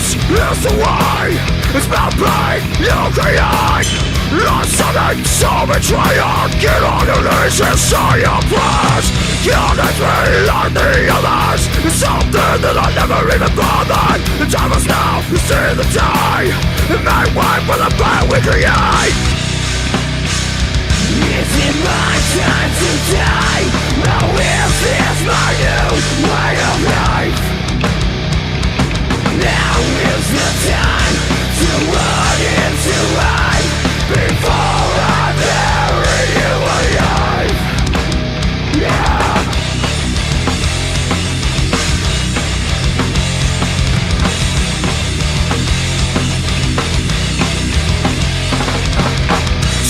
This is the way. It's about pain you create. Not something so betrayer. Get on your knees and say your prayers. Kill the three like the others. It's something that I never even bothered. The time is now to see the day. And make way for the pain we create. Is it my time to die? Or is this my new way of life? Now is the time to run into life before I bury you alive. Yeah.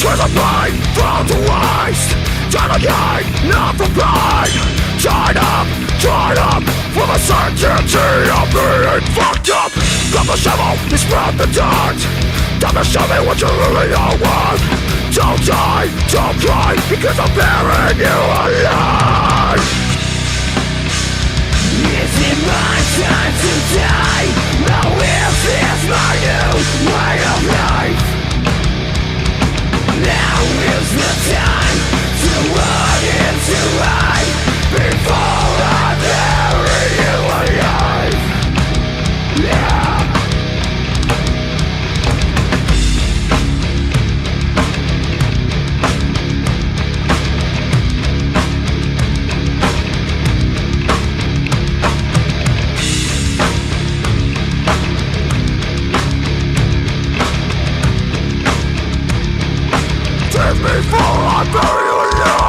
To the pain from the waste, to the gain, not from pain. Tied up from the certainty of being fucked up. Grab the shovel and spread the dirt. Time to show me what you really are worth. Don't die, don't cry, because I'm burying you alive. Is it my time to die? Or is this my new way of life? Now is the time to run into life before I bury you alive. Yeah. Before I bury you alive.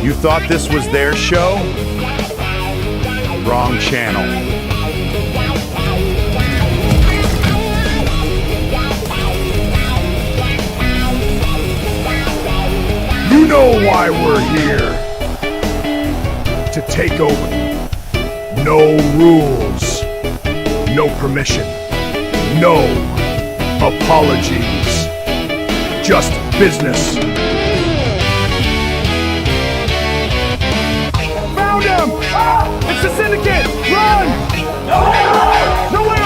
You thought this was their show? Wrong channel. You know why we're here. To take over. No rules. No permission. No apologies. Just business. Found him! Ah! It's the Syndicate! Run! Nowhere!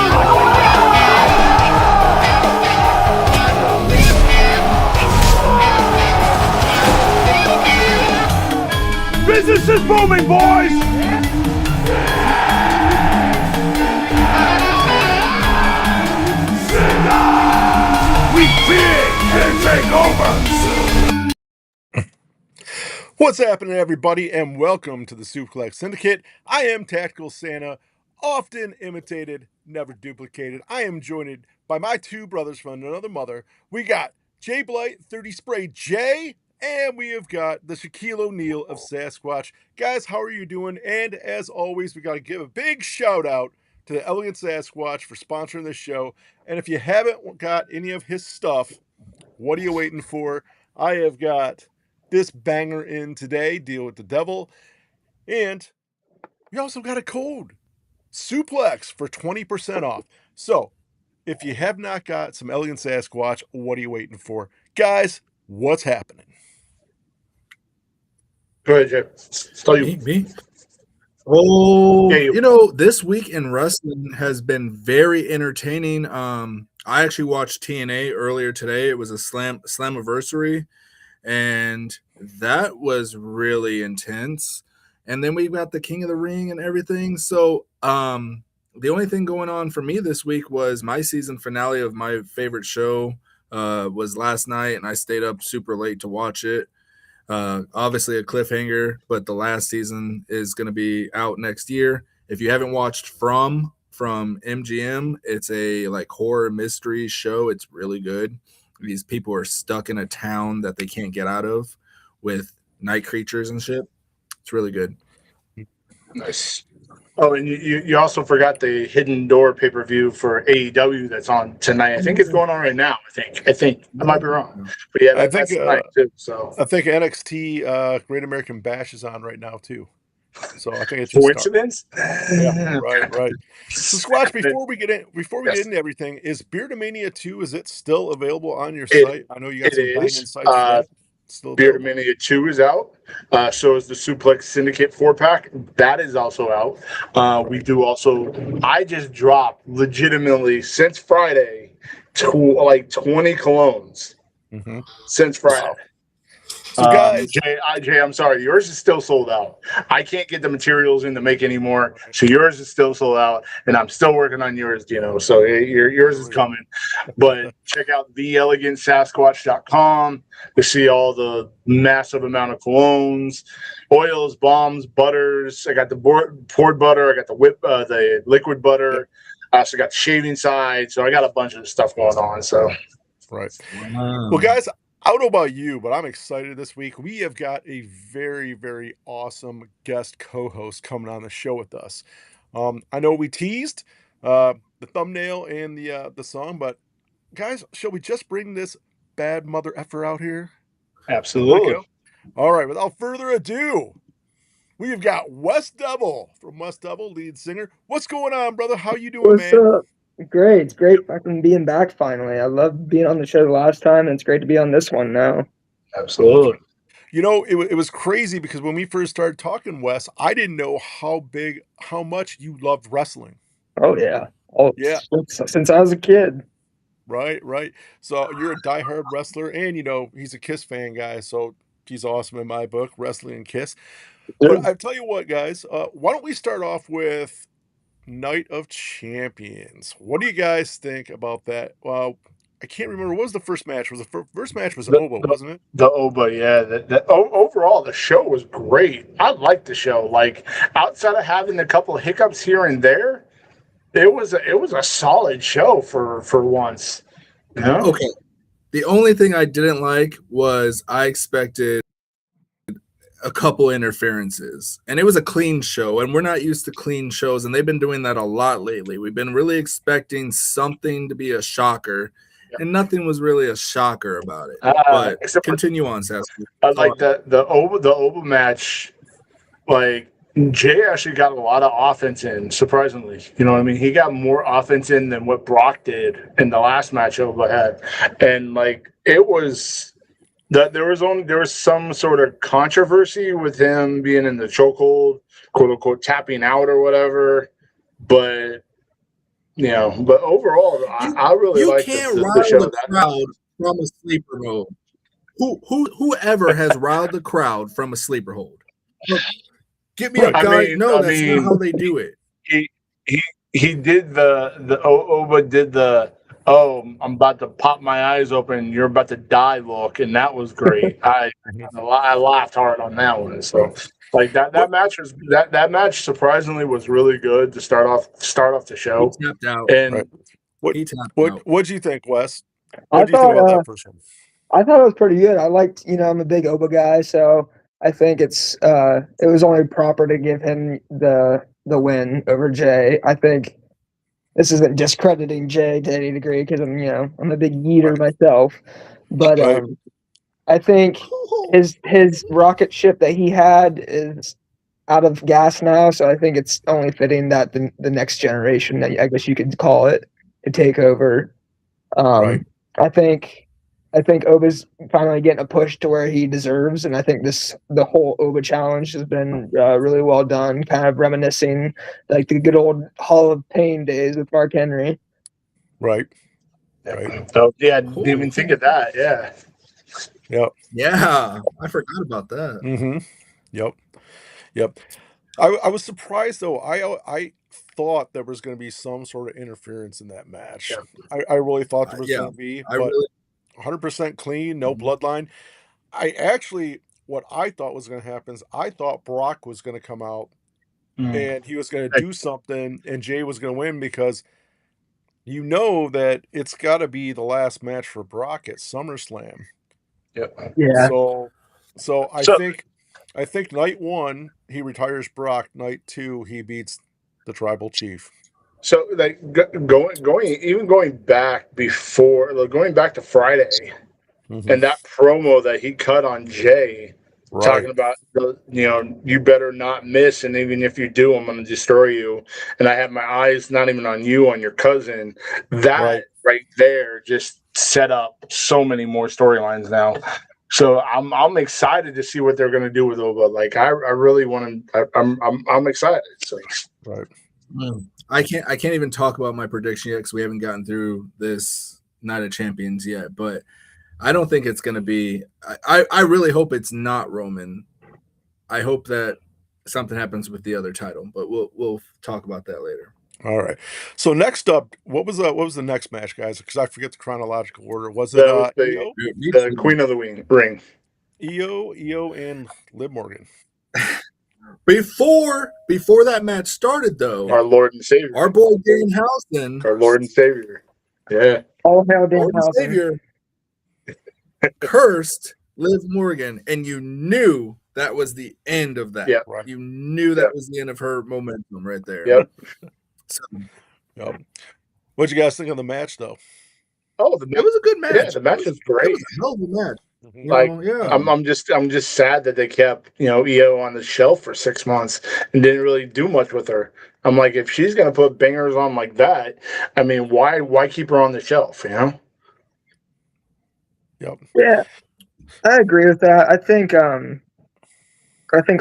Business is booming, boys! We big and take over! What's happening, everybody, and welcome to the Suplex Syndicate. I am Tactical Santa, often imitated, never duplicated. I am joined by my two brothers from another mother. We got J.BLITE, 30 Spray J, and we have got the Shaquille O'Neal of Sasquatch. Guys, how are you doing? And as always, we got to give a big shout out to the Elegant Sasquatch for sponsoring this show. And if you haven't got any of his stuff, what are you waiting for? I have got this banger in today, Deal with the Devil. And we also got a code, Suplex, for 20% off. So if you have not got some Elegant Sasquatch, what are you waiting for? Guys, what's happening? Go ahead, Jay. Start you. Me? Oh, Yeah, you. This week in wrestling has been very entertaining. I actually watched TNA earlier today. It was a Slammiversary, and that was really intense. And then we got the King of the Ring and everything. So the only thing going on for me this week was my season finale of my favorite show was last night, and I stayed up super late to watch it. Obviously a cliffhanger, but the last season is going to be out next year. If you haven't watched From MGM, it's a like horror mystery show. It's really good. These people are stuck in a town that they can't get out of with night creatures and shit. It's really good. Nice. Oh, and you also forgot the Hidden Door pay-per-view for AEW that's on tonight. I think it's going on right now. I think I might be wrong, but yeah, that's tonight too. So I think NXT Great American Bash is on right now too. So I think it's coincidence. Yeah, right. So Squatch, before we get into everything, is Beardomania 2? Is it still available on your site? I know you got some banging sites for that. Still Beardomania 2 is out. So is the Suplex Syndicate 4-pack. That is also out. We do also. I just dropped legitimately since Friday like 20 colognes since Friday. Wow. So guys, Jay, I'm sorry, yours is still sold out. I can't get the materials in to make anymore, so yours is still sold out, and I'm still working on yours, Dino. So yours is coming. But check out theelegantsasquatch.com to see all the massive amount of colognes, oils, balms, butters. I got the poured butter. I got the liquid butter. I also got the shaving side. So I got a bunch of stuff going on. So right. Well, guys, I don't know about you, but I'm excited this week. We have got a very, very awesome guest co-host coming on the show with us. I know we teased the thumbnail and the song, but guys, shall we just bring this bad mother effer out here? Absolutely. All right, without further ado, we've got Wes DeVoll from Wes DeVoll, lead singer. What's going on, brother? How you doing, What's man? up? Great. It's great fucking being back finally. I loved being on the show the last time, and it's great to be on this one now. Absolutely. You know, it was crazy because when we first started talking, Wes, I didn't know how much you loved wrestling. Oh, yeah. Yeah. Since I was a kid. Right. So you're a diehard wrestler, and, you know, he's a Kiss fan guy, so he's awesome in my book, Wrestling and Kiss. But I tell you what, guys, why don't we start off with Night of Champions? What do you guys think about that? Well, I can't remember. What was the first match? First match was Oba, wasn't it? The Oba, yeah. Overall, the show was great. I liked the show. Like, outside of having a couple of hiccups here and there, it was a solid show for once. You know? Okay. The only thing I didn't like was I expected a couple interferences, and it was a clean show, and we're not used to clean shows, and they've been doing that a lot lately. We've been really expecting something to be a shocker, and nothing was really a shocker about it. But continue on, Sasquatch. I like the Oba match. Like, Jay actually got a lot of offense in, surprisingly. You know what I mean? He got more offense in than what Brock did in the last match Oba had, and like it was. There was some sort of controversy with him being in the chokehold, quote unquote, tapping out or whatever. But but overall, I really like the show. The crowd from a sleeper hold. Whoever has riled the crowd from a sleeper hold? Give me a guy. That's not how they do it. He did Oba did the. Oh, I'm about to pop my eyes open. You're about to die look, and that was great. I laughed hard on that one. So, like that match surprisingly was really good to start off the show. He tapped out. And what'd you think, Wes? I thought it was pretty good. I liked, I'm a big Oba guy, so I think it was only proper to give him the win over Jay. I think. This isn't discrediting Jay to any degree because I'm a big yeeter myself, but I think his rocket ship that he had is out of gas now, so I think it's only fitting that the next generation, I guess you could call it, to take over. I think Oba's finally getting a push to where he deserves, and I think the whole Oba challenge has been really well done, kind of reminiscing like the good old Hall of Pain days with Mark Henry. Right. So I didn't even think of that. Yeah. Yep. Yeah, I forgot about that. Mm-hmm. Yep. I was surprised though. I thought there was going to be some sort of interference in that match. Yeah. I really thought there was going to be, but 100% clean, no bloodline. I actually what I thought was going to happen is I thought Brock was going to come out and he was going to do something and Jay was going to win because you know that it's got to be the last match for Brock at SummerSlam. Yep. Yeah. So I think night 1 he retires Brock. Night 2 he beats the Tribal Chief. So like going back before, like, going back to Friday, and that promo that he cut on Jay, talking about you better not miss, and even if you do, I'm going to destroy you. And I have my eyes not even on you, on your cousin. That right there just set up so many more storylines now. So I'm excited to see what they're going to do with Oba. Like I really want to. I'm excited. So. Right. I can't even talk about my prediction yet because we haven't gotten through this Night of Champions yet. But I don't think it's going to be. I really hope it's not Roman. I hope that something happens with the other title, but we'll talk about that later. All right. So next up, what was the next match, guys? Because I forget the chronological order. Was it the Queen of the Ring? Io, and Liv Morgan. Before that match started, though, our Lord and Savior, our boy Danhausen, our Lord and Savior, yeah, all hail Danhausen, cursed Liv Morgan, and you knew that was the end of that. Yep. Right. You knew that was the end of her momentum right there. Yep. So, what'd you guys think of the match, though? Oh, it was a good match. Yeah, the match was great. It was a hell of a match. Like, I'm just sad that they kept Io on the shelf for 6 months and didn't really do much with her. I'm like, if she's gonna put bangers on like that, I mean, why keep her on the shelf? Yep. Yeah, I agree with that. I think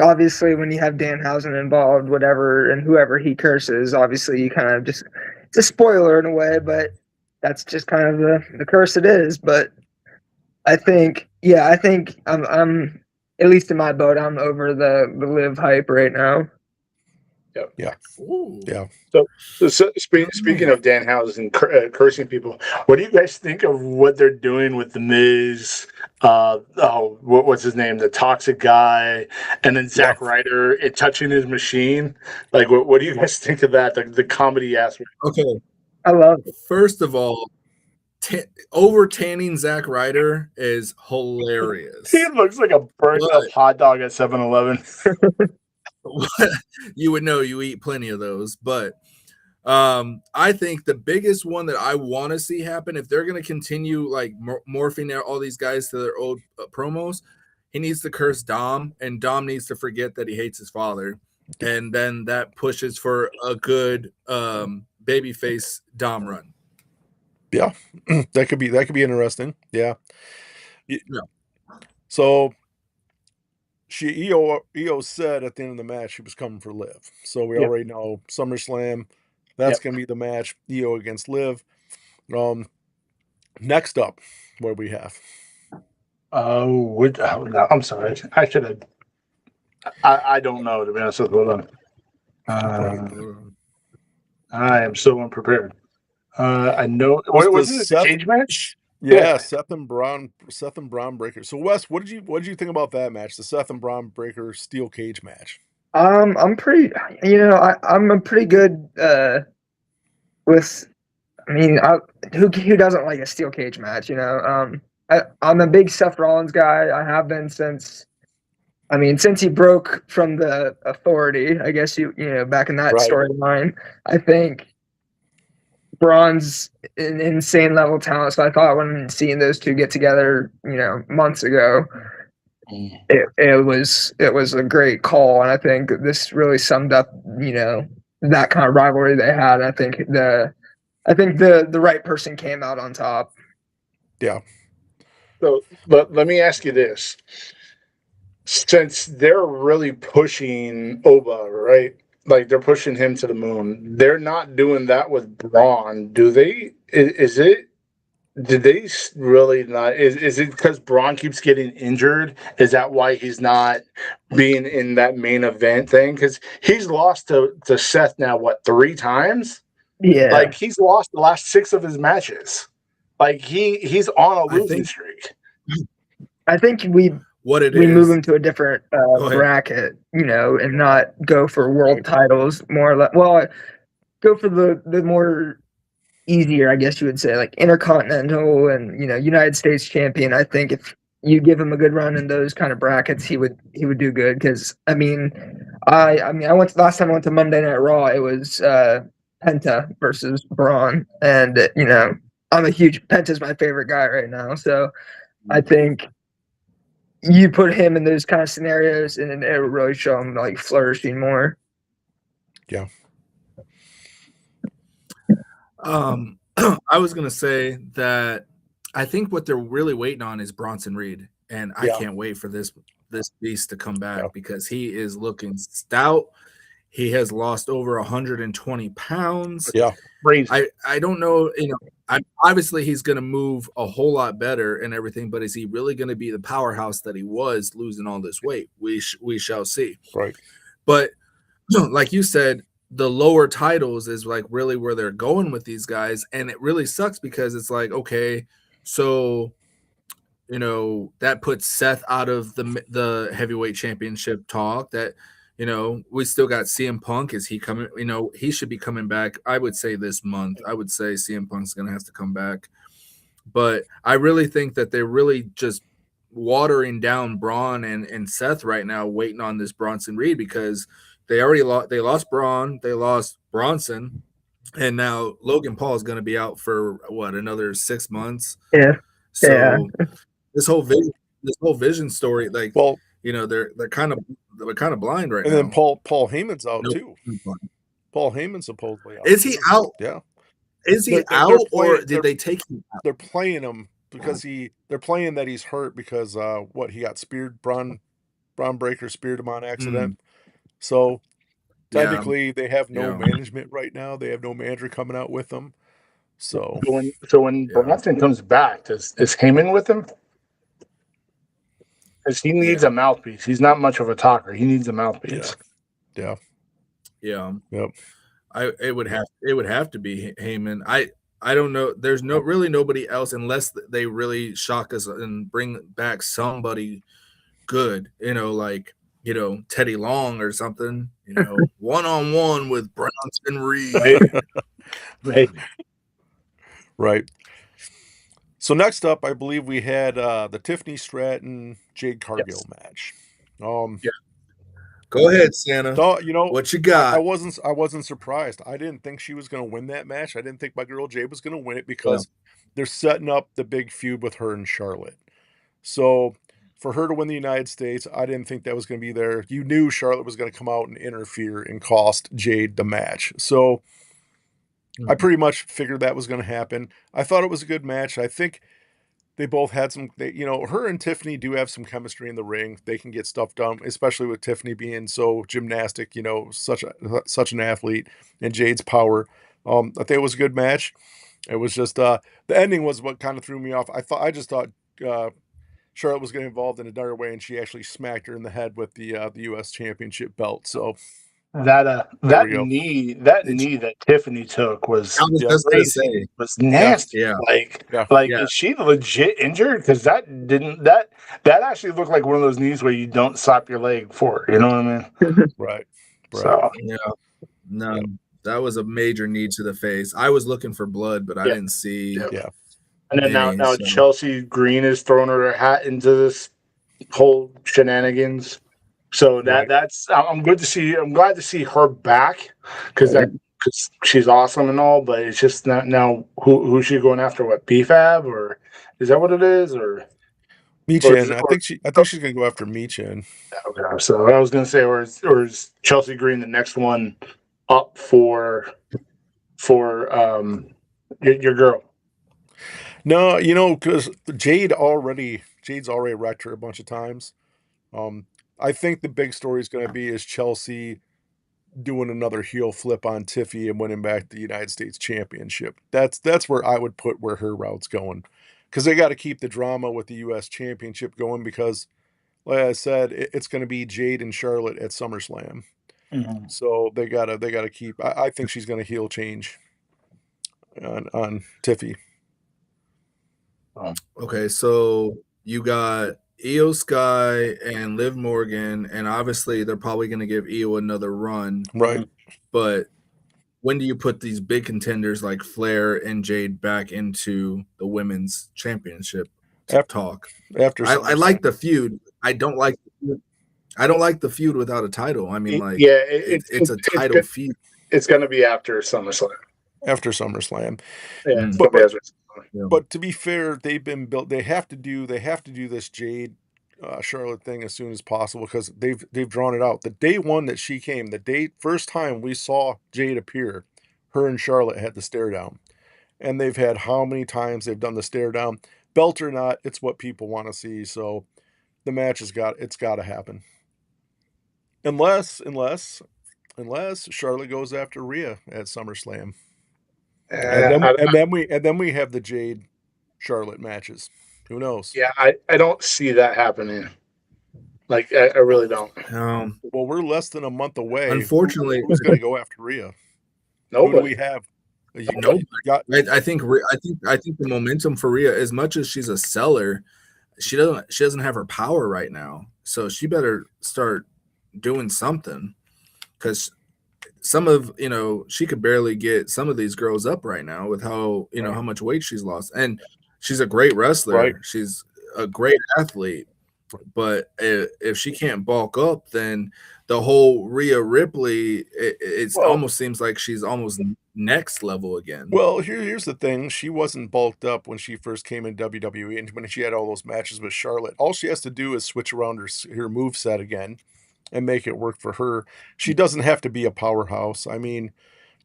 obviously when you have Danhausen involved, whatever and whoever he curses, obviously you kind of just, it's a spoiler in a way, but that's just kind of the curse it is. But I think I'm at least in my boat, I'm over the Liv hype right now. Yep. Yeah. Ooh. Yeah. So speaking of Danhausen cursing people, what do you guys think of what they're doing with the Miz? What's his name? The toxic guy, and then Zack Ryder touching his machine. Like, what do you guys think of that? The comedy aspect. Okay, I love it. First of all, over tanning Zack Ryder is hilarious. He looks like a burnt up hot dog at 7-Eleven. You would know, you eat plenty of those. But I think the biggest one that I want to see happen, if they're going to continue like morphing all these guys to their old promos, he needs to curse Dom, and Dom needs to forget that he hates his father, and then that pushes for a good babyface Dom run. Yeah, that could be interesting. Yeah. So Io said at the end of the match she was coming for Liv. So we already know SummerSlam. That's going to be the match. Io against Liv. Next up, what do we have? I'm sorry. I should have. I don't know, to be honest with you. I am so unprepared. I know. What was it? A cage match? Yeah, Seth and Braun Breaker. So Wes, what did you think about that match? The Seth and Braun Breaker steel cage match. I'm pretty. I'm a pretty good with. I mean, who doesn't like a steel cage match? I'm a big Seth Rollins guy. I have been since he broke from the Authority. I guess back in that storyline. I think Braun's an insane level talent. So I thought when seeing those two get together, months ago, it was a great call, and I think this really summed up, that kind of rivalry they had. I think the right person came out on top. Yeah. So, but let me ask you this: since they're really pushing Oba, right? Like they're pushing him to the moon. They're not doing that with Braun, do they? Did they really not? Is it because Braun keeps getting injured? Is that why he's not being in that main event thing? Because he's lost to Seth now, 3 times? Yeah. Like he's lost the last 6 of his matches. Like he's on a losing streak. I think we what it we is. move them to a different bracket, you know, and not go for world titles more or less. Well, go for the more easier, I guess you would say, like Intercontinental and, you know, United States champion. I think if you give him a good run in those kind of brackets, he would do good. Because I mean, I went last time I went to Monday Night Raw. It was Penta versus Braun, and you know, I'm a huge Penta's my favorite guy right now. So I think you put him in those kind of scenarios, and it would really show him like flourishing more. Yeah. I was gonna say that I think what they're really waiting on is Bronson Reed, and I can't wait for this beast to come back because he is looking stout. He has lost over 120 pounds. Yeah, I don't know. You know, obviously he's going to move a whole lot better and everything, but is he really going to be the powerhouse that he was losing all this weight? We shall see. Right. But like you said, the lower titles is like really where they're going with these guys, and it really sucks because it's like, okay, so you know that puts Seth out of the heavyweight championship talk. That, you know, we still got CM Punk. Is he coming? You know, he should be coming back. I would say this month. I would say CM Punk's going to have to come back. But I really think that they're really just watering down Braun and Seth right now, waiting on this Bronson Reed because they already lost Braun, they lost Bronson, and now Logan Paul is going to be out for what, another 6 months. Yeah. So this whole vision story, like, well, you know, they're kind of blind right and now. then Paul Heyman's out too. Paul Heyman's supposedly out. Is he out? Yeah. Is he out, or did they take him out? They're playing him because they're playing that he's hurt because he got speared. Braun Breaker speared him on accident. So technically they have no management right now. They have no manager coming out with them. So when Bronson comes back, is Heyman with him? Because he needs a mouthpiece. He's not much of a talker. He needs a mouthpiece. Yeah. Yep. It would have to be Heyman. I don't know. There's really nobody else unless they really shock us and bring back somebody good. You know, like, you know, Teddy Long or something. You know, 1-on-1 with Bronson Reed. Right. So next up, I believe we had the Tiffany Stratton Jade Cargill match. Go ahead, Santa. You know what you got? I wasn't surprised. I didn't think she was going to win that match. I didn't think my girl Jade was going to win it because they're setting up the big feud with her and Charlotte. So for her to win the United States, I didn't think that was going to be there. You knew Charlotte was going to come out and interfere and cost Jade the match. So I pretty much figured that was going to happen. I thought it was a good match. I think they both had her and Tiffany do have some chemistry in the ring. They can get stuff done, especially with Tiffany being so gymnastic, you know, such an athlete, and Jade's power. I think it was a good match. It was just the ending was what kind of threw me off. I just thought Charlotte was getting involved in a dire way, and she actually smacked her in the head with the U.S. Championship belt. So that knee that Tiffany took was nasty. Yeah. Is she legit injured? Because that actually looked like one of those knees where you don't slap your leg for. You know what I mean? Right. So that was a major knee to the face. I was looking for blood, but I didn't see. Yeah. And then now Chelsea Green is throwing her hat into this whole shenanigans. So that's I'm glad to see her back because she's awesome and all, but it's just not now who's she going after? What, BFAB, or is that what it is? Or Michin? I think she's gonna go after Michin. Okay, so I was gonna say, or is Chelsea Green the next one up for your girl? No, you know, because Jade's already wrecked her a bunch of times. I think the big story is going to be is Chelsea doing another heel flip on Tiffy and winning back the United States Championship. That's where I would put where her route's going, because they got to keep the drama with the U.S. Championship going, because, like I said, it's going to be Jade and Charlotte at SummerSlam. Mm-hmm. So they gotta keep. I think she's going to heel change on Tiffy. Okay, so you got Io Sky and Liv Morgan, and obviously they're probably going to give Io another run. Right. But when do you put these big contenders like Flair and Jade back into the women's championship talk? After I like the feud. I don't like the feud without a title. I mean, like, yeah, it's a title feud. It's going to be after SummerSlam. After SummerSlam. Yeah, but to be fair, they've been built. They have to do this Jade Charlotte thing as soon as possible because they've drawn it out. The day one that she came, first time we saw Jade appear, her and Charlotte had the stare down, and they've had how many times they've done the stare down, belt or not. It's what people want to see. So the match it's got to happen. Unless Charlotte goes after Rhea at SummerSlam. And then we have the Jade Charlotte matches. Who knows? Yeah, I don't see that happening. Like, I really don't. Well, we're less than a month away. Unfortunately, who's going to go after Rhea? Nobody. Who do we have? I think the momentum for Rhea, as much as she's a seller, she doesn't have her power right now. So she better start doing something, because she could barely get some of these girls up right now with how how much weight she's lost. And she's a great wrestler. Right. She's a great athlete. But if she can't bulk up, then the whole Rhea Ripley, it almost seems like she's almost next level again. Well, here's the thing. She wasn't bulked up when she first came in WWE, and when she had all those matches with Charlotte. All she has to do is switch around her moveset again and make it work for her. She doesn't have to be a powerhouse. I mean,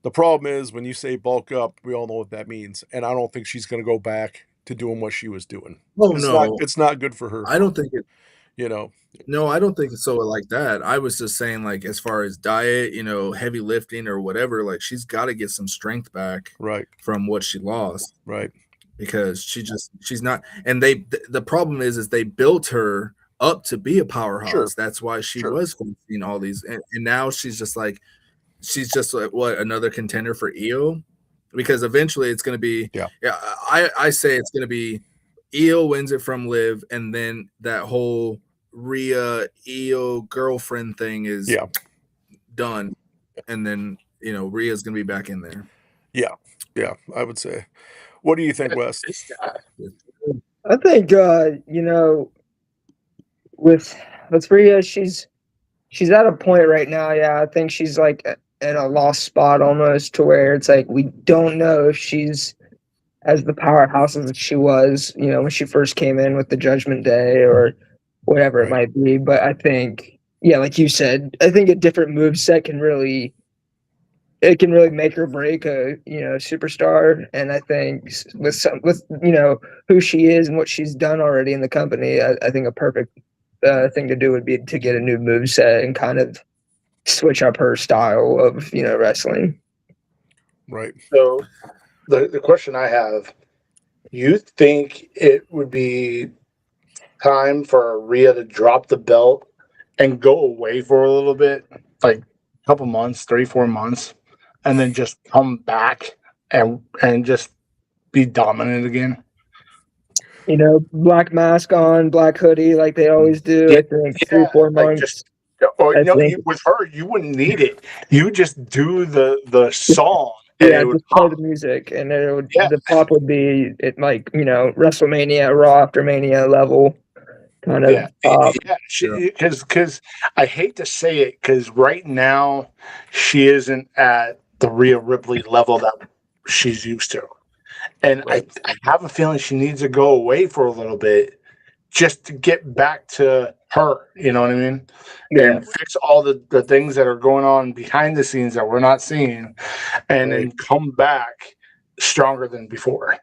the problem is when you say bulk up, we all know what that means. And I don't think she's going to go back to doing what she was doing. It's not good for her. I don't think it. No, I don't think it's so like that. I was just saying, like, as far as diet, heavy lifting or whatever, like, she's got to get some strength back from what she lost. Right. Because she's not. And the problem is they built her up to be a powerhouse. Sure. That's why she was facing all these. And now she's just like what, another contender for Io? Because eventually it's going to be, I say it's going to be Io wins it from Liv, and then that whole Rhea Io girlfriend thing is done, and then Rhea's gonna be back in there. Yeah, I would say. What do you think, Wes? I think with Rhea, she's at a point right now. Yeah, I think she's like in a lost spot almost, to where it's like we don't know if she's as the powerhouse as she was, when she first came in with the Judgment Day or whatever it might be. But I think, like you said, I think a different moveset can really make or break a superstar. And I think with who she is and what she's done already in the company, I think a perfect thing to do would be to get a new moveset and kind of switch up her style of wrestling. Right. So the question I have, you think it would be time for Rhea to drop the belt and go away for a little bit, like a couple months, 3-4 months, and then just come back and just be dominant again? Black mask on, black hoodie, like they always do. I think 3-4 months. With her, you wouldn't need it. You just do the song. Just play the music, and the pop would be WrestleMania, Raw after Mania level kind of pop. Because I hate to say it, because right now she isn't at the Rhea Ripley level that she's used to, and I have a feeling she needs to go away for a little bit just to get back to her. You know what I mean? And fix all the things that are going on behind the scenes that we're not seeing, and then come back stronger than before.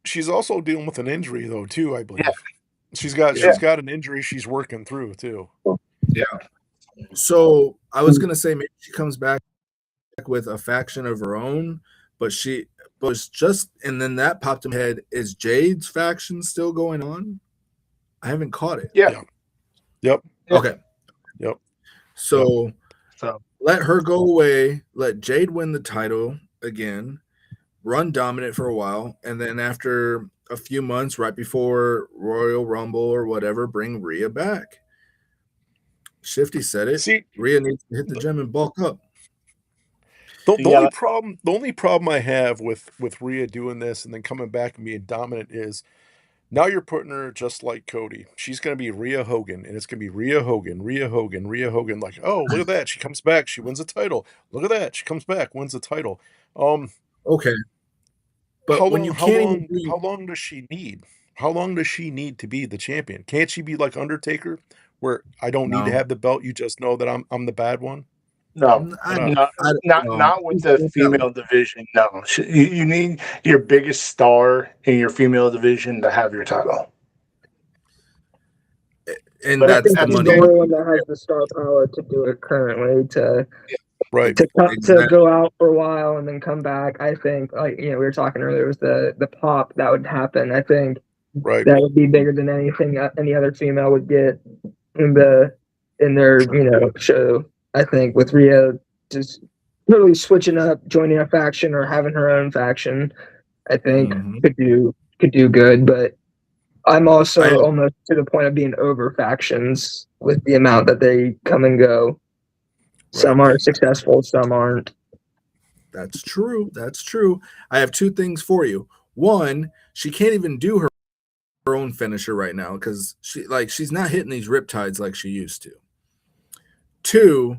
She's also dealing with an injury though too, I believe. She's got an injury she's working through too. Yeah. So I was gonna say maybe she comes back with a faction of her own, but and then that popped in my head. Is Jade's faction still going on? I haven't caught it. Yeah. Yep. Okay. Yep. So let her go away. Let Jade win the title again. Run dominant for a while, and then after a few months right before Royal Rumble or whatever, bring Rhea back. Shifty said it. See, Rhea needs to hit the gym and bulk up. The only problem I have with Rhea doing this and then coming back and being dominant is now you're putting her just like Cody. She's going to be Rhea Hogan, and it's going to be Rhea Hogan, Rhea Hogan, Rhea Hogan. Like, oh, look at that, she comes back, she wins the title. Look at that, she comes back, wins the title. Okay, but how when long, you how can't long, even how long does she need? How long does she need to be the champion? Can't she be like Undertaker, where I don't need to No. have the belt? You just know that I'm the bad one. No, I don't- not with the female division. No, you need your biggest star in your female division to have your title. and But that's the at the money. The only one that has the star power to do it currently Right. to Exactly. go out for a while and then come back. I think, like we were talking earlier, was the pop that would happen. I think Right. that would be bigger than anything any other female would get in their show. I think with Rhea just totally switching up, joining a faction or having her own faction, I think could do good. But I'm also almost to the point of being over factions with the amount that they come and go. Some are successful, some aren't. That's true. That's true. I have two things for you. One, she can't even do her own finisher right now because she's not hitting these riptides like she used to. Two,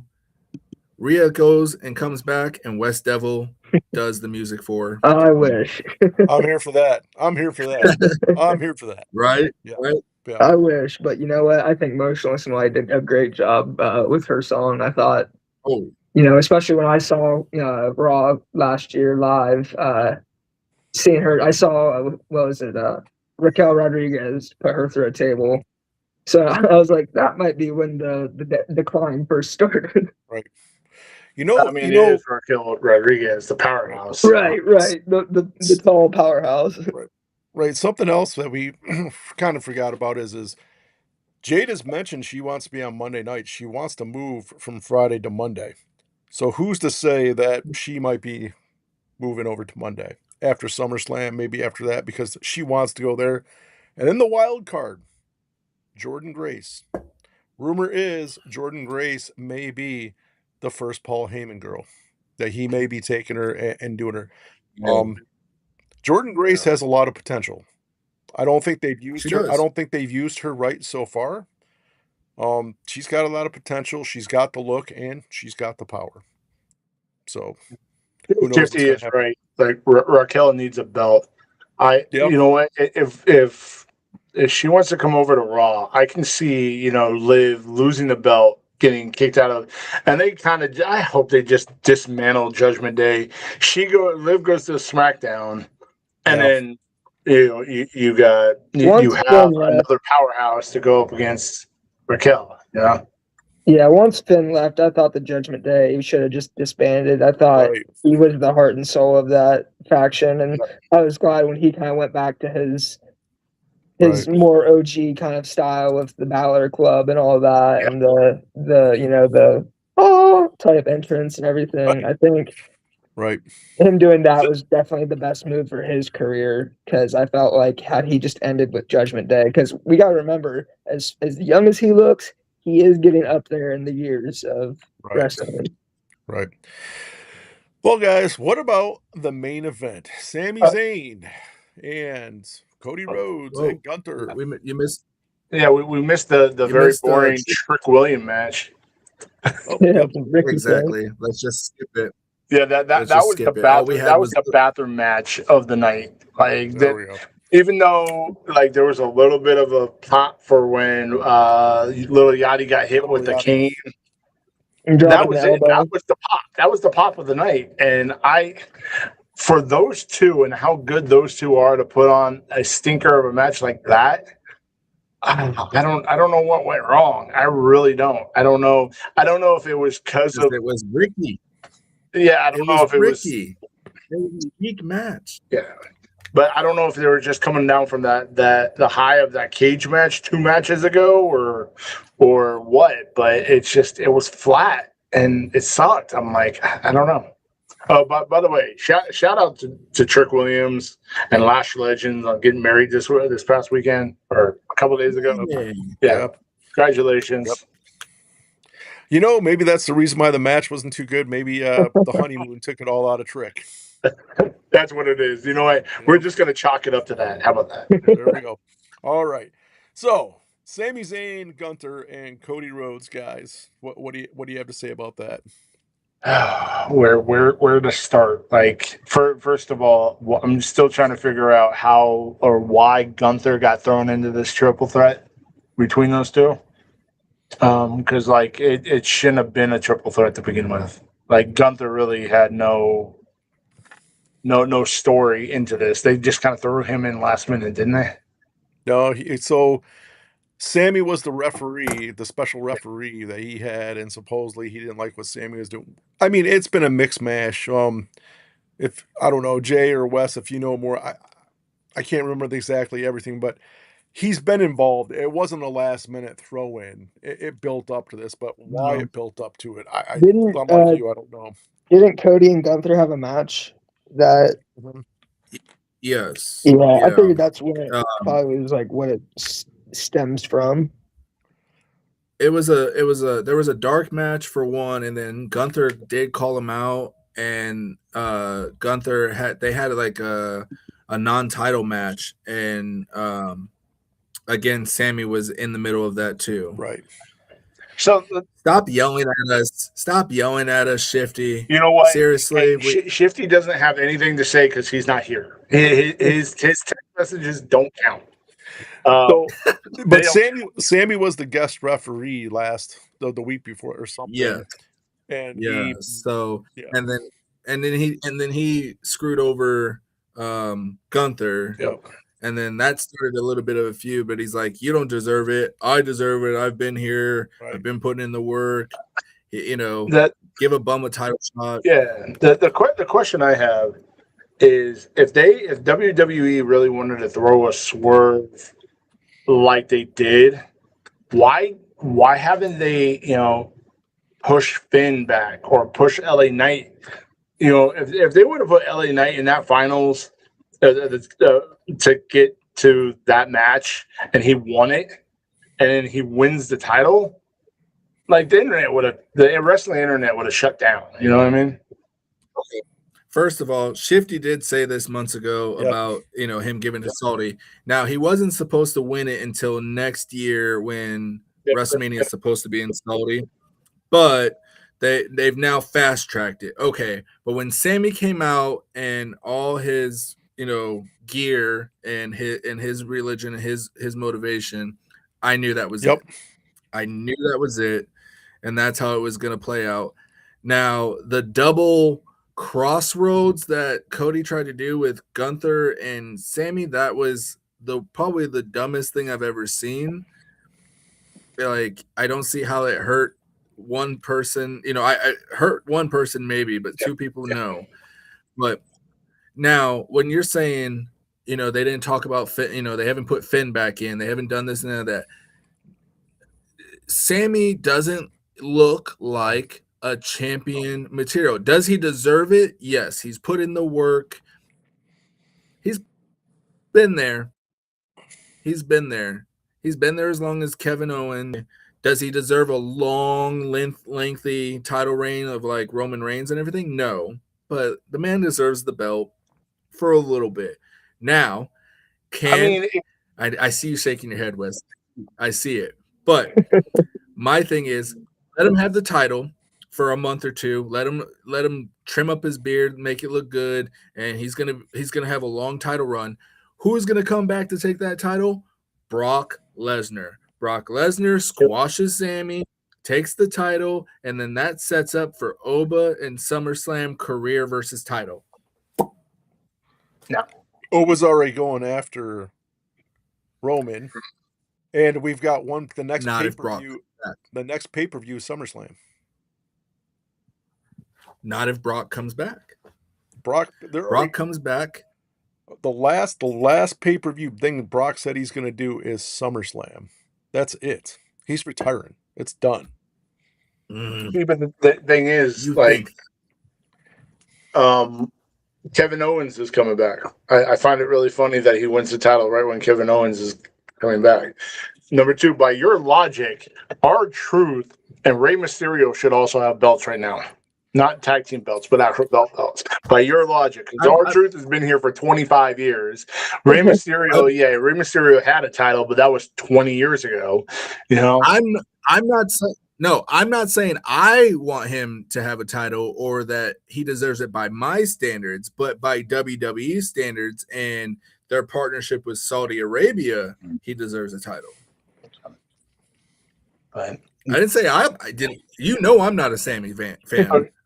Rhea goes and comes back, and Wes DeVoll does the music for her. I wish. I'm here for that. I'm here for that. Right? Yeah. Right? Yeah. I wish, but you know what? I think Motionless and White did a great job with her song. I thought, especially when I saw Raw last year live, seeing her, I saw Raquel Rodriguez put her through a table. So I was like, that might be when the decline first started. Right. It is Raquel Rodriguez, the powerhouse. Right. The tall powerhouse. Right. Something else that we kind of forgot about is Jade has mentioned she wants to be on Monday night. She wants to move from Friday to Monday. So who's to say that she might be moving over to Monday after SummerSlam, maybe after that, because she wants to go there. And in the wild card, Jordan Grace. Rumor is Jordan Grace may be the first Paul Heyman girl, that he may be taking her and doing her. Jordan Grace has a lot of potential. I don't think they've used her. I don't think they've used her right so far. She's got a lot of potential. She's got the look and she's got the power. So who knows? Shifty is right. Like Raquel needs a belt. You know what? If she wants to come over to Raw, I can see Liv losing the belt, getting kicked out of, and they I hope they just dismantle Judgment Day. Liv goes to SmackDown, and then you have another powerhouse to go up against Raquel. Yeah, once Finn left, I thought the Judgment Day should have just disbanded. I thought he was the heart and soul of that faction, and I was glad when he kind of went back to his more OG kind of style with the Balor Club and all that, and the type entrance and everything. I think him doing that was definitely the best move for his career, because I felt like had he just ended with Judgment Day, because we got to remember, as young as he looks, he is getting up there in the years of wrestling. Right. Well, guys, what about the main event? Sami Zayn and Cody Rhodes and Gunther. You missed. Yeah, we missed the very boring Trick William match. Exactly. Let's just skip it. Yeah, that was the bathroom. That was the bathroom match of the night. Like even though there was a little bit of a pop for when Little Yachty got hit with the cane. That was it. That was the pop. That was the pop of the night. And for those two and how good those two are to put on a stinker of a match like that, I don't know what went wrong. I really don't. I don't know if it was because of it was Ricky. Yeah, I don't know if it was Ricky. It was a weak match. Yeah. But I don't know if they were just coming down from the high of that cage match 2 matches ago or what. But it was flat and it sucked. I'm like, I don't know. Oh, by the way, shout out to Trick Williams and Lash Legends on getting married this past weekend or a couple days ago. Yeah. Yep. Congratulations. Yep. You know, maybe that's the reason why the match wasn't too good. Maybe the honeymoon took it all out of Trick. That's what it is. You know what? We're just going to chalk it up to that. How about that? There we go. All right. So, Sami Zayn, Gunther, and Cody Rhodes, guys. What do you have to say about that? Where to start? Like, first of all, I'm still trying to figure out how or why Gunther got thrown into this triple threat between those two. Because like it shouldn't have been a triple threat to begin with. Like Gunther really had no story into this. They just kind of threw him in last minute, didn't they? No, so Sammy was the referee, the special referee that he had, and supposedly he didn't like what Sammy was doing. I mean, it's been a mixed mash. If I don't know, Jay or Wes, if you know more, I can't remember exactly everything, but he's been involved. It wasn't a last minute throw in. It built up to this, but why it built up to it, I'm like you, I don't know. Didn't Cody and Gunther have a match that? Yes. Yeah, I figured that's what it probably was like. What it stems from. There was a dark match for one, and then Gunther did call him out, and Gunther had like a non-title match, and again Sammy was in the middle of that too. Right. So stop yelling at us. Stop yelling at us, Shifty. You know what? Seriously, Shifty doesn't have anything to say because he's not here. His text messages don't count. But Sammy was the guest referee the week before or something. Yeah. And and then he screwed over Gunther. Yep. And then that started a little bit of a feud, but he's like, "You don't deserve it. I deserve it. I've been here. Right. I've been putting in the work. You know, give a bum a title shot." Yeah. The question I have is if WWE really wanted to throw a swerve like they did, why haven't they push Finn back or push LA Knight? If they would have put LA Knight in that finals to get to that match and he won it and then he wins the title, like the wrestling internet would have shut down. You know what I mean? Okay. First of all, Shifty did say this months ago about him giving to Saudi. Now he wasn't supposed to win it until next year when WrestleMania is supposed to be in Saudi, but they've now fast tracked it. Okay, but when Sammy came out and all his gear and his religion and his motivation, I knew that was it. I knew that was it, and that's how it was going to play out. Now the double crossroads that Cody tried to do with Gunther and Sammy, that was probably the dumbest thing I've ever seen. Like, I don't see how it hurt one person. I hurt one person maybe, but two people no. But now when you're saying, they didn't talk about Finn, they haven't put Finn back in, they haven't done this and that. Sammy doesn't look like a champion material. Does he deserve it? Yes. He's put in the work. He's been there. He's been there as long as Kevin Owens. Does he deserve a long, lengthy title reign of like Roman Reigns and everything? No. But the man deserves the belt for a little bit. Now, I see you shaking your head, Wes. I see it. But my thing is, let him have the title for a month or two. Let him trim up his beard, make it look good, and he's gonna have a long title run. Who's gonna come back to take that title? Brock Lesnar. Brock Lesnar squashes Sammy, takes the title, and then that sets up for Oba and SummerSlam career versus title. No. Oba's already going after Roman, and we've got the next pay-per-view. The next pay-per-view is SummerSlam. Not if Brock comes back. Brock comes back. The last pay-per-view thing Brock said he's going to do is SummerSlam. That's it. He's retiring. It's done. But the thing is, Kevin Owens is coming back. I find it really funny that he wins the title right when Kevin Owens is coming back. Number 2, by your logic, R-Truth and Rey Mysterio should also have belts right now. Not tag team belts, but actual belts. By your logic, because R-Truth has been here for 25 years. Rey Mysterio had a title, but that was 20 years ago. You know, I'm not saying. No, I'm not saying I want him to have a title or that he deserves it by my standards, but by WWE standards and their partnership with Saudi Arabia, he deserves a title. But I didn't say I didn't. You know, I'm not a Sammy fan.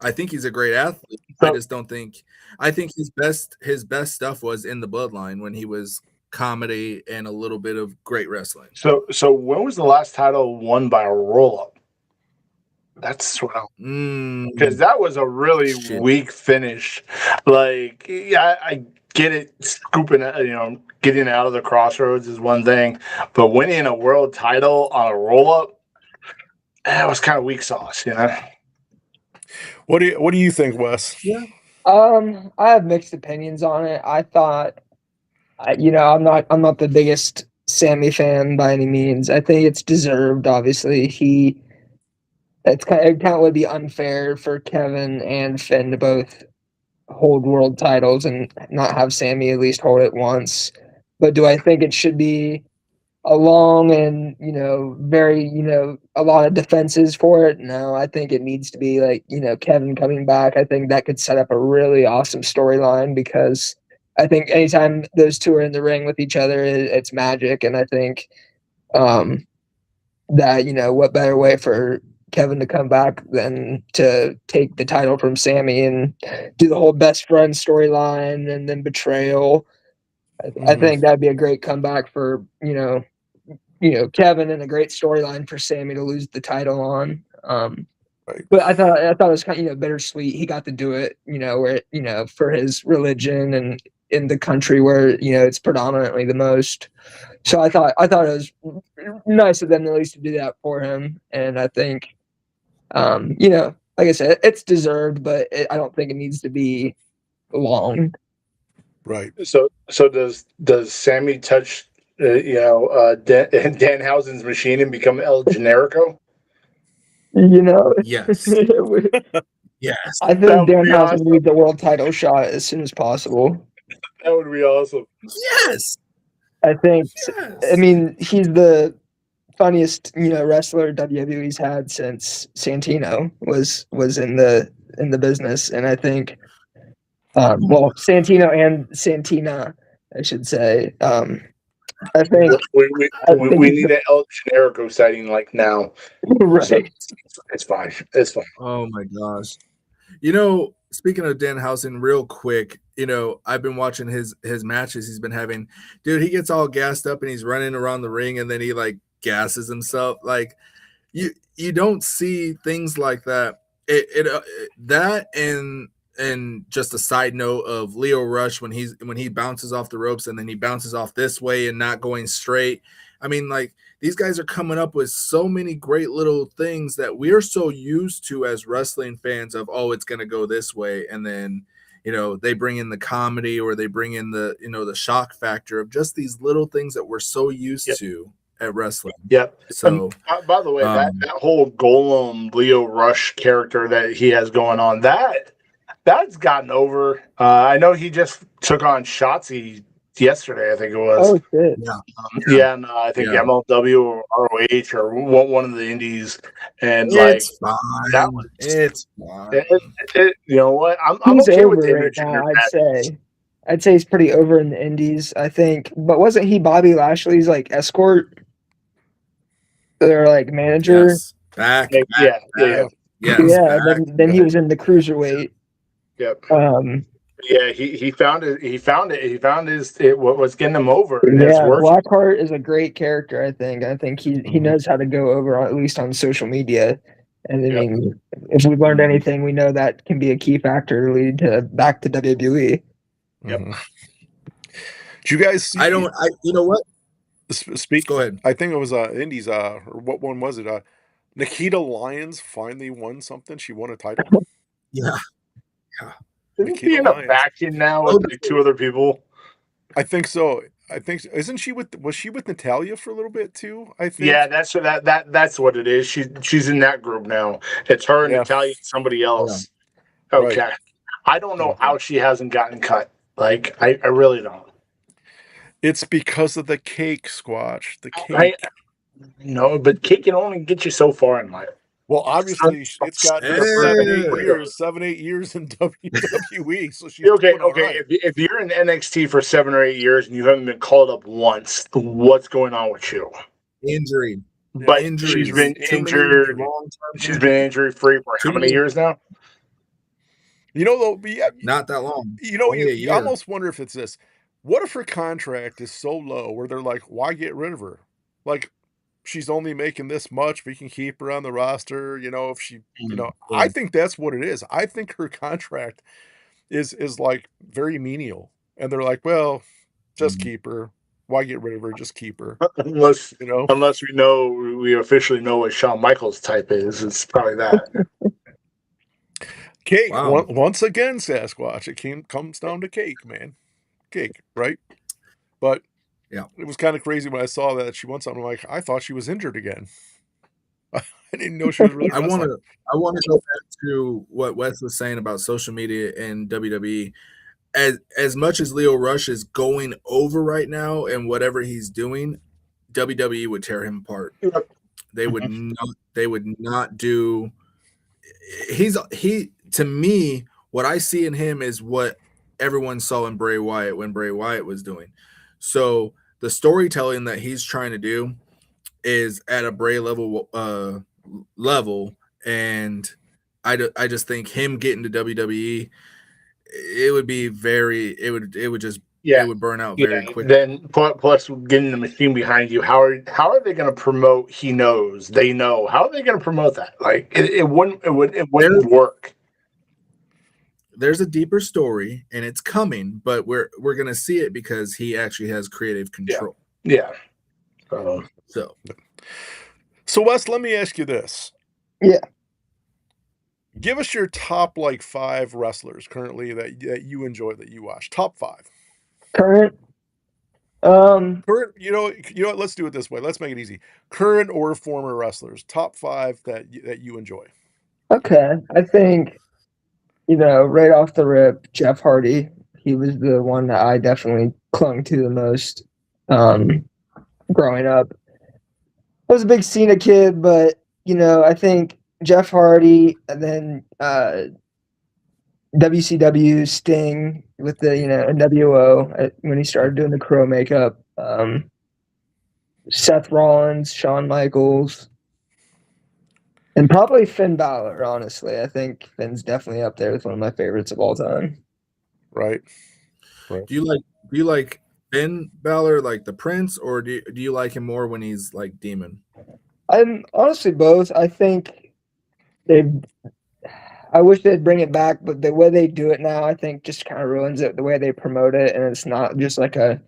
I think he's a great athlete. I just don't think. I think his best stuff was in the Bloodline when he was comedy and a little bit of great wrestling. So when was the last title won by a roll up? That's what because that was a really weak finish. Like, yeah, I get it. Scooping, getting out of the crossroads is one thing, but winning a world title on a roll up, that was kind of weak sauce, you know. What do you think, Wes? Yeah. I have mixed opinions on it. I thought, I'm not the biggest Sammy fan by any means. I think it's deserved. Obviously, it kind of would be unfair for Kevin and Finn to both hold world titles and not have Sammy at least hold it once. But do I think it should be a long and, very, a lot of defenses for it? No, I think it needs to be like, Kevin coming back. I think that could set up a really awesome storyline because I think anytime those two are in the ring with each other, it's magic. And I think that, what better way for Kevin to come back than to take the title from Sammy and do the whole best friend storyline and then betrayal. I think that'd be a great comeback for, Kevin and a great storyline for Sammy to lose the title on. But I thought it was kind of, bittersweet. He got to do it, where, for his religion and in the country where, it's predominantly the most. So I thought it was nice of them at least to do that for him. And I think, like I said, it's deserved, but I don't think it needs to be long. Right. So does Sammy touch, Danhausen's machine and become El Generico? Yes. Yes. I think Danhausen needs the world title shot as soon as possible. That would be awesome. Yes. I think. Yes. I mean, he's the funniest, wrestler WWE's had since Santino was in the business, and I think, Santino and Santina, I should say. I think we need an El Generico sighting like now. Right. So it's fine. It's fine. Oh my gosh. Speaking of Danhausen, real quick, I've been watching his matches he's been having. Dude, he gets all gassed up and he's running around the ring and then he like gasses himself. Like you don't see things like that. That and just a side note of Leo Rush when he bounces off the ropes and then he bounces off this way and not going straight. I mean, like, these guys are coming up with so many great little things that we're so used to as wrestling fans of, oh, it's going to go this way. And then, they bring in the comedy or they bring in the, the shock factor of just these little things that we're so used to at wrestling. Yep. So, by the way, that whole Golem Leo Rush character that he has going on, that's gotten over. I know he just took on Shotzi yesterday, I think it was. Oh, shit. Yeah. And I think MLW or ROH or one of the indies. And it's fine. It's fine. You know what? I'm he's okay over with him. Right now, I'd say he's pretty over in the indies, I think. But wasn't he Bobby Lashley's like escort? Their like manager? Yes. Back. Yeah. Then he was in the cruiserweight. Yep. Yeah, he found it. He found what was getting him over. Yeah, Blackheart is a great character. I think he knows how to go over, at least on social media. And I mean, if we've learned anything, we know that can be a key factor to lead back to WWE. Yep. Did you guys see? You know what? Speak. Go ahead. I think it was Indies. Or what one was it? Nikita Lyons finally won something. She won a title. Yeah. Isn't he in a faction now with like 2 other people? I think so. Isn't she was she with Natalia for a little bit too? I think. Yeah, that's what it is. She's in that group now. It's her and Natalia and somebody else. Yeah. Okay. Right. I don't know how she hasn't gotten cut. Like I really don't. It's because of the cake, Squatch. The cake. No, but cake can only get you so far in life. Well, obviously, it's got 7, 8 years in WWE. So she's okay. Right. If you're in NXT for 7 or 8 years and you haven't been called up once, what's going on with you? Injury. But she's been injured. She's been injury free for how many years now? You know, though, not that long. You know, you almost wonder if it's this. What if her contract is so low where they're like, why get rid of her? Like, she's only making this much. We can keep her on the roster. You know, if she, I think that's what it is. I think her contract is like very menial, and they're like, well, just keep her. Why get rid of her? Just keep her. Unless we officially know what Shawn Michaels' type is. It's probably that. Cake. Wow. Once again, Sasquatch. It comes down to cake, man. Cake, right? But yeah, it was kind of crazy when I saw that she won something. Like, I thought she was injured again. I didn't know she was really. I want to go back to what Wes was saying about social media and WWE. As much as Lio Rush is going over right now and whatever he's doing, WWE would tear him apart. They would not. They would not do. He to me, what I see in him is what everyone saw in Bray Wyatt when Bray Wyatt was doing. So the storytelling that he's trying to do is at a Bray level, and I just think him getting to WWE, it would be it would burn out very quickly. Then plus getting the machine behind you, how are they going to promote? He knows, they know. How are they going to promote that? Like it wouldn't work. There's a deeper story, and it's coming, but we're gonna see it because he actually has creative control. Yeah. So Wes, let me ask you this. Yeah. Give us your top 5 wrestlers currently that you enjoy, that you watch. Top 5. Current. Current. You know what? Let's do it this way. Let's make it easy. Current or former wrestlers. Top 5 that you enjoy. Okay, I think. Right off the rip, Jeff Hardy, he was the one that I definitely clung to the most growing up. I was a big Cena kid, but, I think Jeff Hardy, and then WCW Sting with the, NWO when he started doing the Crow makeup, Seth Rollins, Shawn Michaels, and probably Finn Balor, honestly. I think Finn's definitely up there with one of my favorites of all time. Right. Do you like Finn Balor like the Prince, or do you like him more when he's like Demon? I'm honestly both. I think I wish they'd bring it back, but the way they do it now, I think just kind of ruins it, the way they promote it, and it's not just like a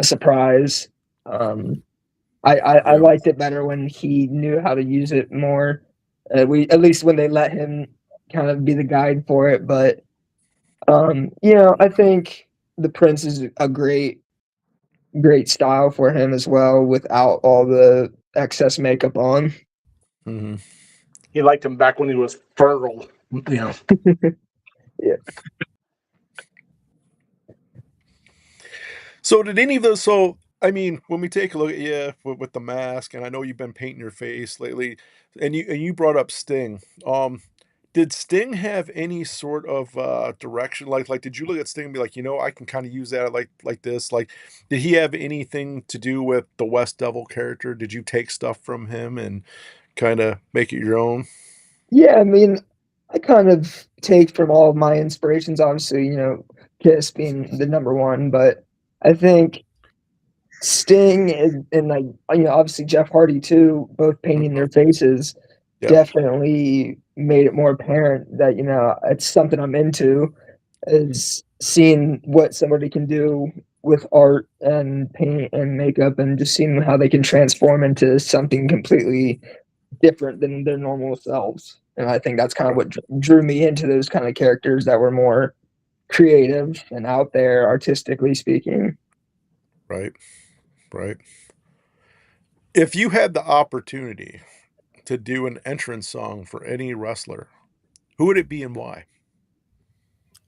surprise. I liked it better when he knew how to use it more. At least when they let him kind of be the guide for it. But I think the Prince is a great style for him as well, without all the excess makeup on. Mm-hmm. He liked him back when he was fertile. Yeah. So did any of those? So I mean, when we take a look at you with the mask, and I know you've been painting your face lately, and you brought up Sting. Did Sting have any sort of direction? Like did you look at Sting and be like, I can kind of use that like this? Like, did he have anything to do with the Wes DeVoll character? Did you take stuff from him and kind of make it your own? Yeah, I mean, I kind of take from all of my inspirations, obviously, Kiss being the number one, but I think Sting and obviously Jeff Hardy too, both painting their faces, definitely made it more apparent that it's something I'm into, is seeing what somebody can do with art and paint and makeup, and just seeing how they can transform into something completely different than their normal selves. And I think that's kind of what drew me into those kind of characters that were more creative and out there, artistically speaking. Right. If you had the opportunity to do an entrance song for any wrestler, who would it be and why?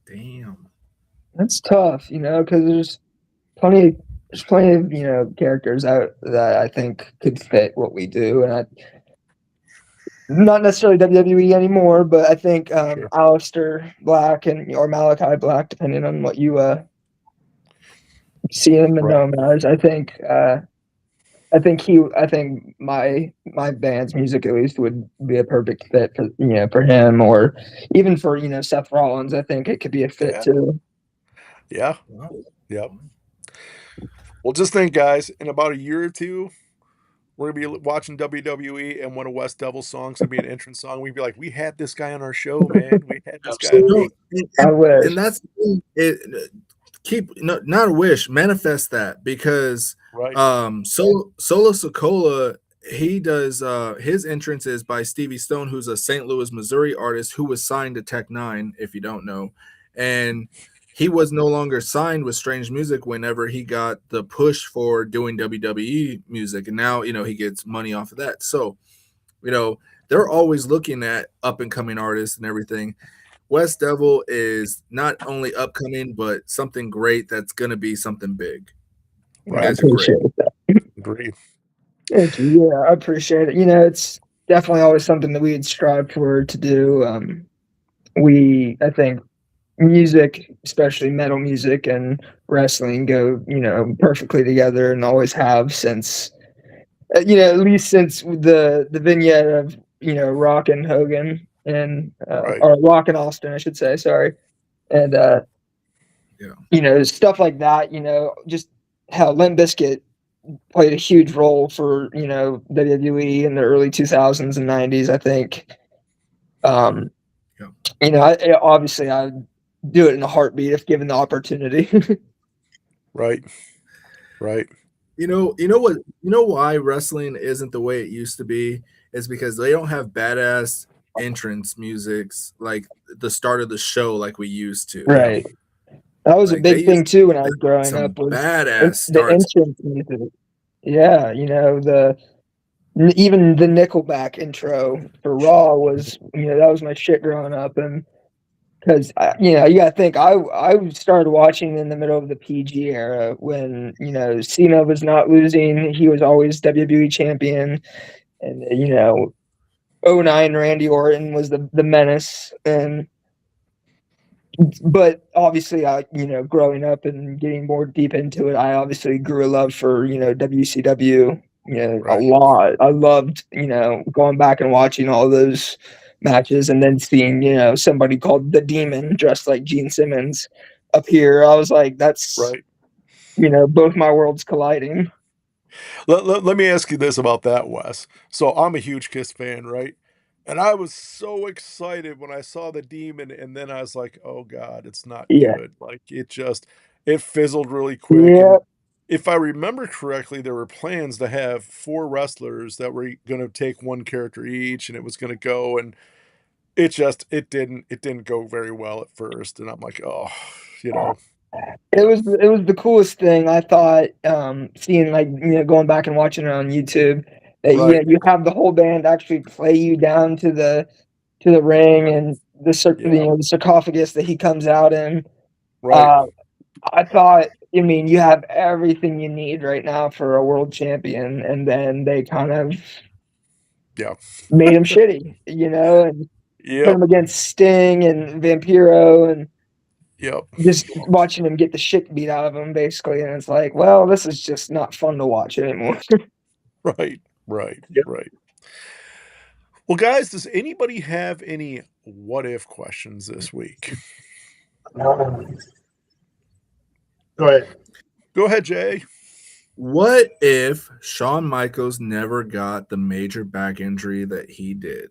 Damn. That's tough, because there's plenty of characters out that I think could fit what we do, and not necessarily WWE anymore, but I think Aleister Black or Malachi Black, depending on what you see him and know him as. I think my band's music at least would be a perfect fit for him, or even for Seth Rollins. I think it could be a fit too. Yeah. Yep. Well, just think, guys, in about a year or two, we're gonna be watching WWE, and one of Wes DeVoll's songs gonna be an entrance song. We'd be like, "We had this guy on our show, man. We had this guy." I wish. And that's it. Not a wish, manifest that, because Solo Sokola, he does his entrance is by Stevie Stone, who's a St. Louis, Missouri artist who was signed to Tech Nine, if you don't know, and he was no longer signed with Strange Music whenever he got the push for doing WWE music, and now he gets money off of that. So they're always looking at up and coming artists and everything. Wes DeVoll is not only upcoming, but something great that's going to be something big. You guys are great. Agree. Thank you. Yeah, I appreciate it. It's definitely always something that we'd strive for to do. I think music, especially metal music and wrestling, go perfectly together, and always have since at least since the vignette of Rock and Hogan and or Rock and Austin, I should say. Sorry, and stuff like that. Just how Limp Bizkit played a huge role for WWE in the early 2000s and 90s. I think. Obviously, I'd do it in a heartbeat if given the opportunity. Right. You know why wrestling isn't the way it used to be is because they don't have badass entrance musics like the start of the show like we used to. Right. That was a big thing too when I was growing up. Was badass the entrance music. Yeah, even the Nickelback intro for Raw was, that was my shit growing up, and because you gotta think I started watching in the middle of the PG era when Cena was not losing, he was always WWE champion, and 09 Randy Orton was the menace, but obviously growing up and getting more deep into it, I obviously grew a love for WCW a lot. I loved going back and watching all those matches, and then seeing somebody called the Demon dressed like Gene Simmons appear. I was like, that's both my worlds colliding. Let me ask you this about that, Wes. So I'm a huge Kiss fan, right? And I was so excited when I saw the Demon, and then I was like, "Oh God, it's not good." Like it fizzled really quick. Yeah. And if I remember correctly, there were plans to have 4 wrestlers that were going to take one character each, and it was going to go, and it didn't go very well at first. And I'm like, oh, It was the coolest thing I thought. Seeing going back and watching it on YouTube, that you have the whole band actually play you down to the ring and the the sarcophagus that he comes out in. I thought, you have everything you need right now for a world champion, and then they kind of made him shitty, and put him against Sting and Vampiro, and just watching him get the shit beat out of him, basically, and it's like, well, this is just not fun to watch anymore. Right. Well, guys, does anybody have any what if questions this week? Go ahead, Jay. What if Shawn Michaels never got the major back injury that he did?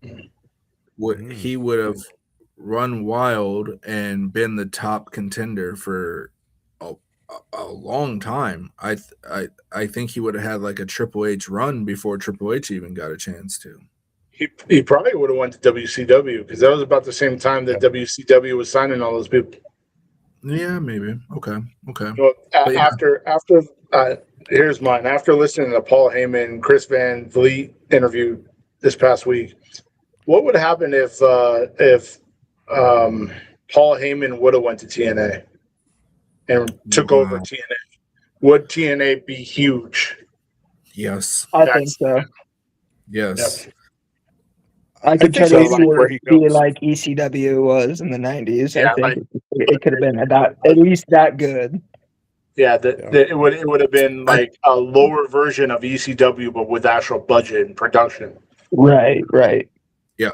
He would have run wild and been the top contender for a long time. I think he would have had like a Triple H run before Triple H even got a chance to. He probably would have went to WCW because that was about the same time that WCW was signing all those people. Yeah, maybe. Okay. After here's mine. After listening to Paul Heyman, Chris Van Vliet interview this past week, what would happen if Paul Heyman would have went to TNA and took over TNA? Would TNA be huge? Yes. I think so. Yes. Yep. I could try to so, see where it he be goes. like ECW was in the 90s. Yeah, I think it could have been at least that good. Yeah, it would have been like a lower version of ECW, but with actual budget and production. Right. Yeah.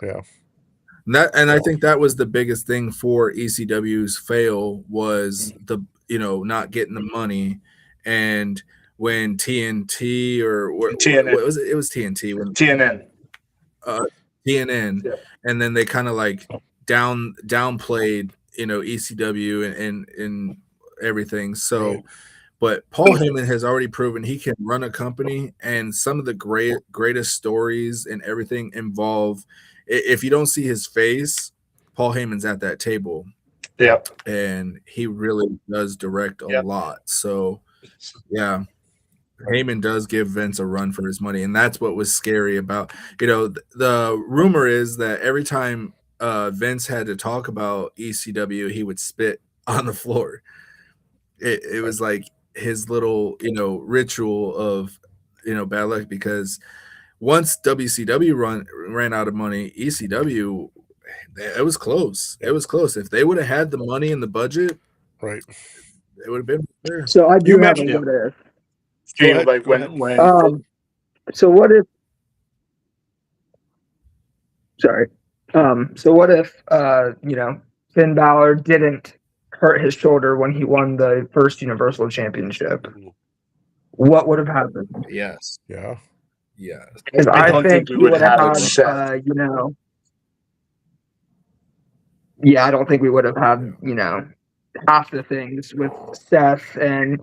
I think that was the biggest thing for ECW's fail was the not getting the money, and when TNT or what was it? It was TNT when TNN. TNN, Yeah. and then they kind of like downplayed ECW and everything. So. Right. But Paul Heyman has already proven he can run a company, and some of the greatest stories and everything involve. If you don't see his face, Paul Heyman's at that table. Yep. And he really does direct a lot. So, yeah, Heyman does give Vince a run for his money, and that's what was scary about. The rumor is that every time Vince had to talk about ECW, he would spit on the floor. It was like his little ritual of bad luck, because once WCW ran out of money, ECW, it was close. It was close. If they would have had the money and the budget, right, it would have been there. So I do have a what if. Go ahead. So what if? Sorry. So what if Finn Balor didn't hurt his shoulder when he won the first Universal Championship? What would have happened? Yes. Yeah. Yes. Because I think we would have had, I don't think we would have had, half the things with Seth and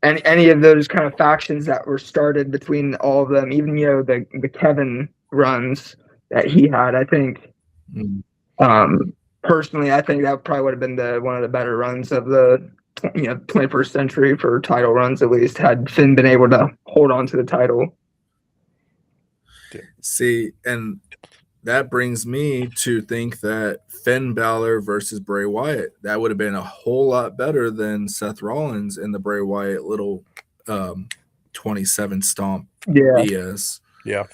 any of those kind of factions that were started between all of them. Even the Kevin runs that he had. I think, personally, I think that probably would have been one of the better runs of the 21st century for title runs, at least, had Finn been able to hold on to the title. See, and that brings me to think that Finn Balor versus Bray Wyatt, that would have been a whole lot better than Seth Rollins and the Bray Wyatt little 27 stomp BS. Yeah.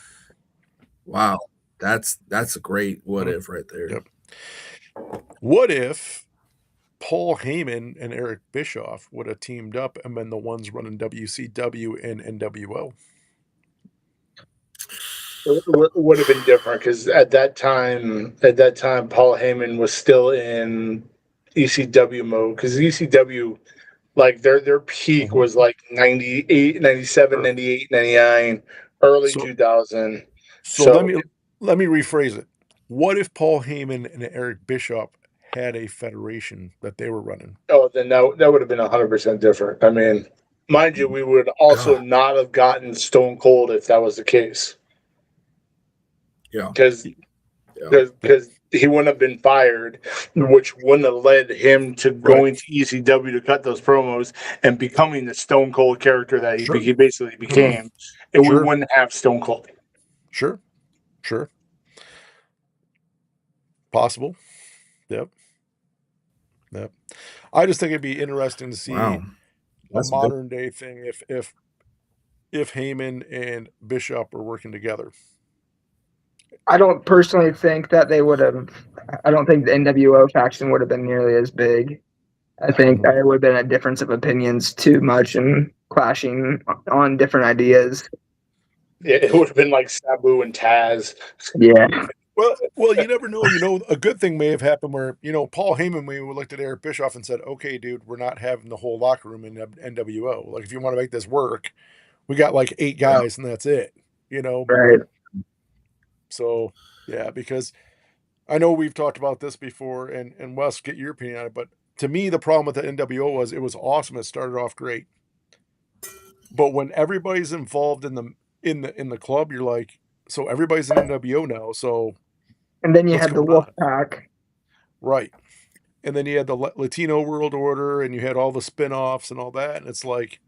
Wow. That's a great what if right there. Yep. What if Paul Heyman and Eric Bischoff would have teamed up and been the ones running WCW and NWO? It would have been different because at that time, Paul Heyman was still in ECW mode, because ECW, like their peak was like 98, 97, 98, 99, early 2000. So let me rephrase it. What if Paul Heyman and Eric Bischoff had a federation that they were running? Oh, then that would have been 100% different. I mean, mind you, we would also not have gotten Stone Cold if that was the case. Yeah. Because he wouldn't have been fired, which wouldn't have led him to going to ECW to cut those promos and becoming the Stone Cold character that he basically became. And we wouldn't have Stone Cold. Sure. Possible. Yep. I just think it'd be interesting to see a modern day thing if Heyman and Bischoff were working together. I don't personally think that they would have. I don't think the NWO faction would have been nearly as big. I think there would have been a difference of opinions too much and clashing on different ideas. Yeah, it would have been like Sabu and Taz. Yeah. Well, you never know. A good thing may have happened where, Paul Heyman, we looked at Eric Bischoff and said, okay, dude, we're not having the whole locker room in NWO. Like, if you want to make this work, we got like 8 guys and that's it, Right. So, yeah, because I know we've talked about this before, and Wes, get your opinion on it, but to me, the problem with the NWO was it was awesome. It started off great. But when everybody's involved in the club, you're like, So everybody's in NWO now. So And then you what's had the going on? Wolfpack. Right. And then you had the Latino World Order, and you had all the spin-offs and all that. And it's like,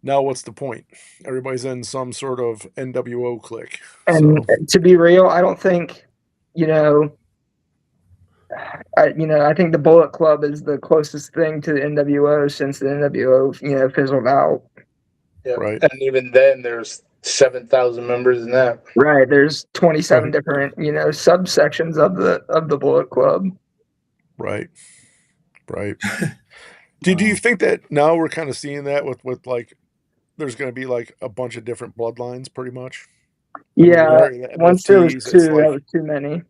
now what's the point? Everybody's in some sort of NWO clique. And So to be real, I don't think, you know, I think the Bullet Club is the closest thing to the NWO since the NWO, fizzled out. Yeah. right. And even then, there's 7,000 members in that. Right. There's 27 different, subsections of the Bullet Club. Right. Right. Do you think that now we're kind of seeing that with like there's going to be like a bunch of different bloodlines pretty much? Yeah. Once there was NFTs, two, it's like, that was too many.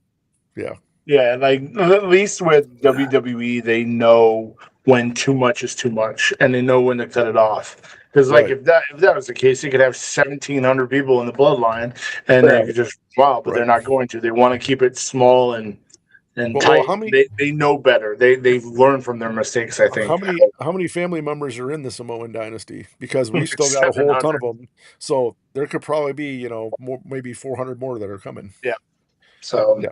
yeah. Yeah, like at least with WWE, they know when too much is too much, and they know when to cut it off. Because like Right. if that was the case, you could have 1,700 people in the bloodline, and they Right. could just but they're Right. not going to. They want to keep it small and Well, tight. how many They know better. They've learned from their mistakes. I think. how many family members are in the Samoan dynasty? Because we still got a whole 700. ton of them. So there could probably be, more, maybe 400 more that are coming. Yeah. So yeah.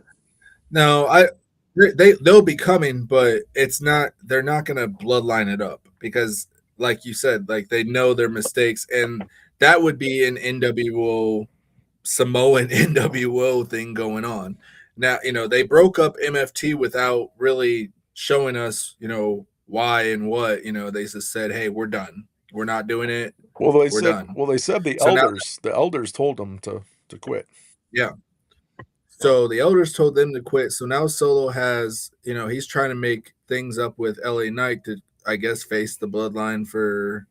No, they'll be coming, but they're not gonna bloodline it up because, like you said, like they know their mistakes, and that would be an NWO Samoan NWO thing going on. Now, they broke up MFT without really showing us, why and what. They just said, "Hey, we're done. We're not doing it. Well, we're done." Well, they said the So now- elders told them to quit. Yeah. So the elders told them to quit. So now Solo has, he's trying to make things up with LA Knight to, I guess, face the bloodline for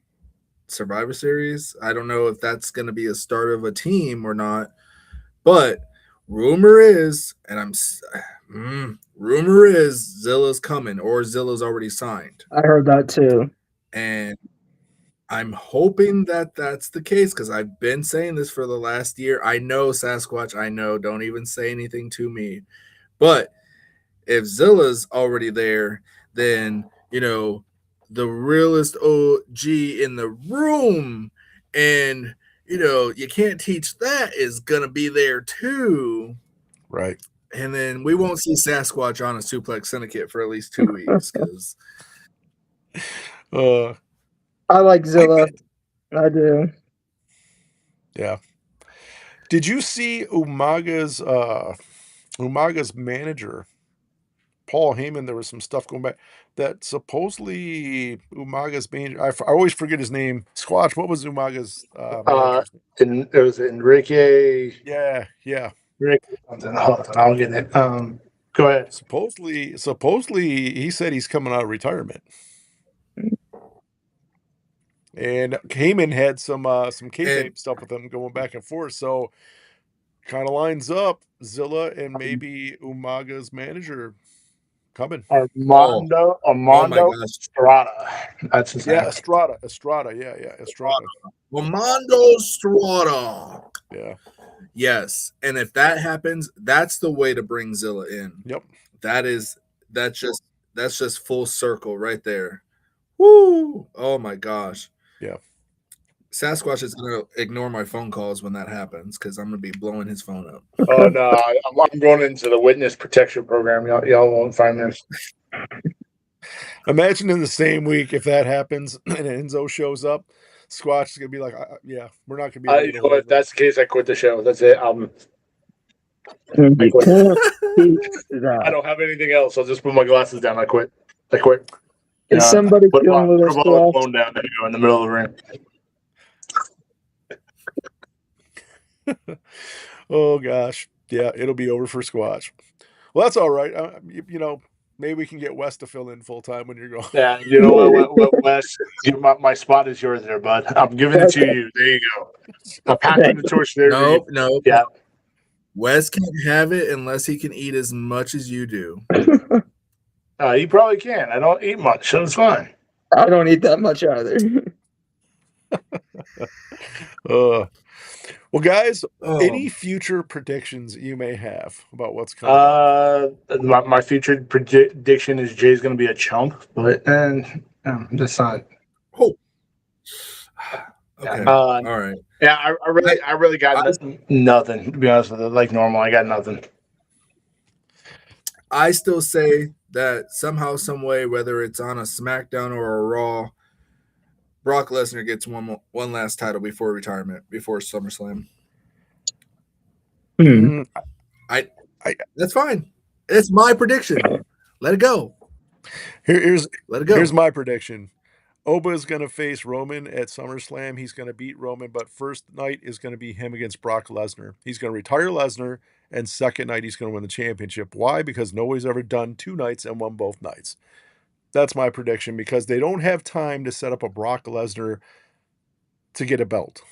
Survivor Series. I don't know if that's going to be a start of a team or not, but rumor is, rumor is Zilla's coming or Zilla's already signed. I heard that too. And I'm hoping that that's the case because I've been saying this for the last year. I know, Sasquatch, I know. Don't even say anything to me. But if Zilla's already there, then, the realest OG in the room and, you can't teach that is going to be there too. Right. And then we won't see Sasquatch on a Suplex Syndicate for at least 2 weeks because I like Zilla. I do. Yeah. Did you see Umaga's manager, Paul Heyman? There was some stuff going back that supposedly Umaga's manager. I always forget his name. Squatch. What was Umaga's manager's name? It was Enrique. Yeah. Rick, hold on, I'll get it. Go ahead. Supposedly, he said he's coming out of retirement. And Heyman had some kayfabe stuff with him going back and forth. So kind of lines up Zilla and maybe Umaga's manager coming. Armando Estrada. That's his name. Estrada. Yeah, Estrada. Armando Estrada. Yeah. Yes. And if that happens, that's the way to bring Zilla in. Yep. That's just full circle right there. Woo! Oh my gosh. Yeah. Sasquatch is going to ignore my phone calls when that happens because I'm going to be blowing his phone up. Oh, no. I'm going into the witness protection program. Y'all won't find this. Imagine in the same week if that happens and Enzo shows up, Squatch is going to be like, yeah, we're not going to be able to You know what? If that's the case, I quit the show. That's it. I don't have anything else. I'll just put my glasses down. I quit. Is somebody feeling a little Put phone down there in the middle of the ring. Oh gosh, yeah, it'll be over for Squatch. Well, that's all right. Maybe we can get Wes to fill in full time when you're gone. Yeah, you know what, Wes? My spot is yours there, bud. I'm giving it to you. There you go. I'm passing the torch there. Nope. Yeah. Wes can't have it unless he can eat as much as you do. He probably can. I don't eat much, so it's fine. I don't eat that much either. Well, guys, any future predictions you may have about what's coming? My future prediction is Jay's going to be a chump, but that's not. Oh. Okay. All right. Yeah, I really got nothing, to be honest with you. Like normal, I got nothing. I still say that somehow, some way, whether it's on a SmackDown or a Raw, Brock Lesnar gets one last title before retirement, before SummerSlam. That's fine. It's my prediction. Let it go. Here's Let it go. Here's my prediction. Oba is going to face Roman at SummerSlam. He's going to beat Roman, but first night is going to be him against Brock Lesnar. He's going to retire Lesnar, and second night he's going to win the championship. Why? Because nobody's ever done 2 nights and won both nights. That's my prediction, because they don't have time to set up a Brock Lesnar to get a belt.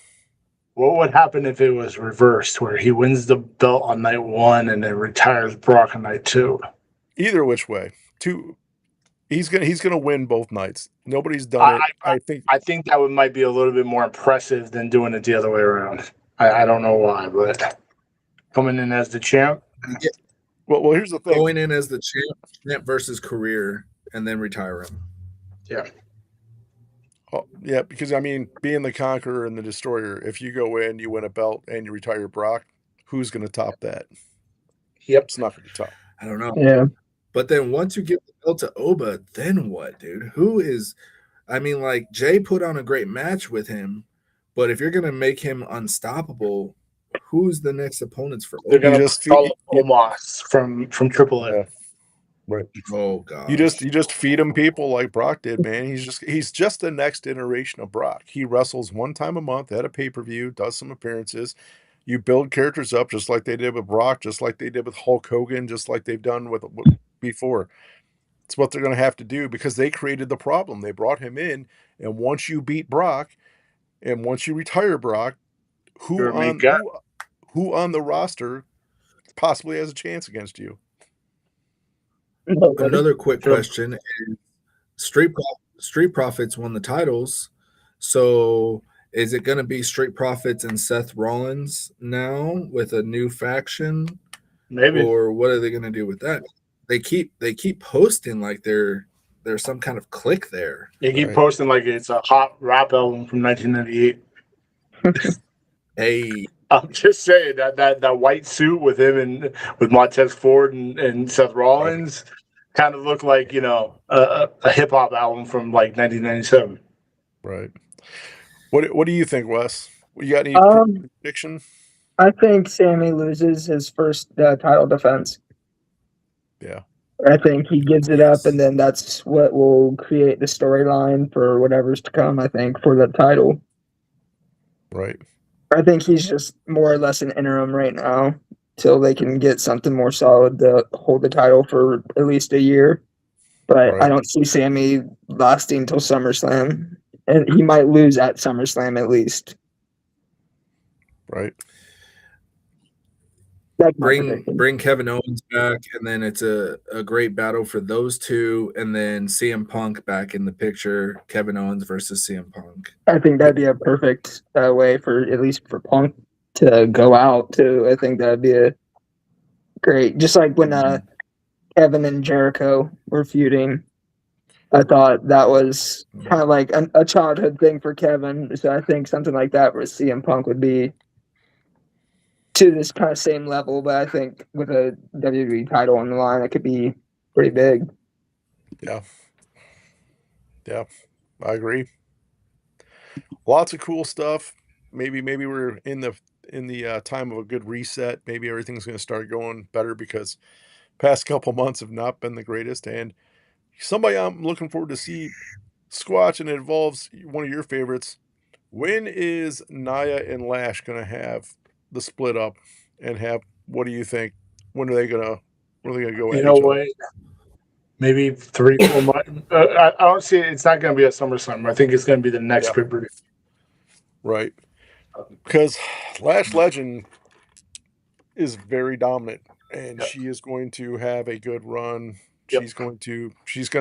What would happen if it was reversed, where he wins the belt on night 1 and then retires Brock on night 2? Either which way, he's gonna win both nights. Nobody's done it. I think that might be a little bit more impressive than doing it the other way around. I don't know why, but coming in as the champ. Yeah. Well, here's the thing: going in as the champ versus career, and then retire him. Yeah. Oh, yeah, because I mean, being the conqueror and the destroyer, if you go in, you win a belt, and you retire Brock, who's going to top that? Yep, it's not going to be top. I don't know. Yeah, but then once you give the belt to Oba, then what, dude? Who is? I mean, like Jay put on a great match with him, but if you're going to make him unstoppable, who's the next opponents for Oba? They're going to just follow Omos from AAA. Yeah. Right. Oh god. You just feed him people like Brock did, man. He's just the next iteration of Brock. He wrestles 1 time a month at a pay-per-view, does some appearances. You build characters up just like they did with Brock, just like they did with Hulk Hogan, just like they've done with before. It's what they're going to have to do, because they created the problem. They brought him in, and once you beat Brock and once you retire Brock, who on the roster possibly has a chance against you? Another quick question is, Street Profits won the titles, so is it going to be Street Profits and Seth Rollins now with a new faction? Maybe. Or what are they going to do with that? They keep posting like there's some kind of clique there. They keep posting like it's a hot rap album from 1998. Hey, I'm just saying that white suit with him and with Montez Ford and Seth Rollins kind of looked like, you know, a hip hop album from like 1997. Right. What do you think, Wes? You got any prediction? I think Sammy loses his first title defense. Yeah. I think he gives it up, and then that's what will create the storyline for whatever's to come, I think, for the title. Right. I think he's just more or less an interim right now till they can get something more solid to hold the title for at least a year. But I don't see Sammy lasting till SummerSlam, and he might lose at SummerSlam at least. Right. Bring Kevin Owens back, and then it's a great battle for those two, and then CM Punk back in the picture. Kevin Owens versus CM Punk. I think that'd be a perfect way for, at least for Punk, to go out too. I think that'd be a great, just like when Kevin and Jericho were feuding. I thought that was kind of like a childhood thing for Kevin. So I think something like that with CM Punk would be to this kind of same level, but I think with a WWE title on the line, it could be pretty big. Yeah. Yeah, I agree. Lots of cool stuff. Maybe we're in the time of a good reset. Maybe everything's going to start going better, because past couple months have not been the greatest. And somebody I'm looking forward to see, Squatch, and it involves one of your favorites. When is Nia and Lash going to have the split up, and have, what do you think? When are they gonna go at each other? You know what? Maybe 3-4 months. I don't see it. It's not going to be at SummerSlam. I think it's going to be the next pay-per-view. Right. Because Lash Legend is very dominant, and she is going to have a good run. She's going to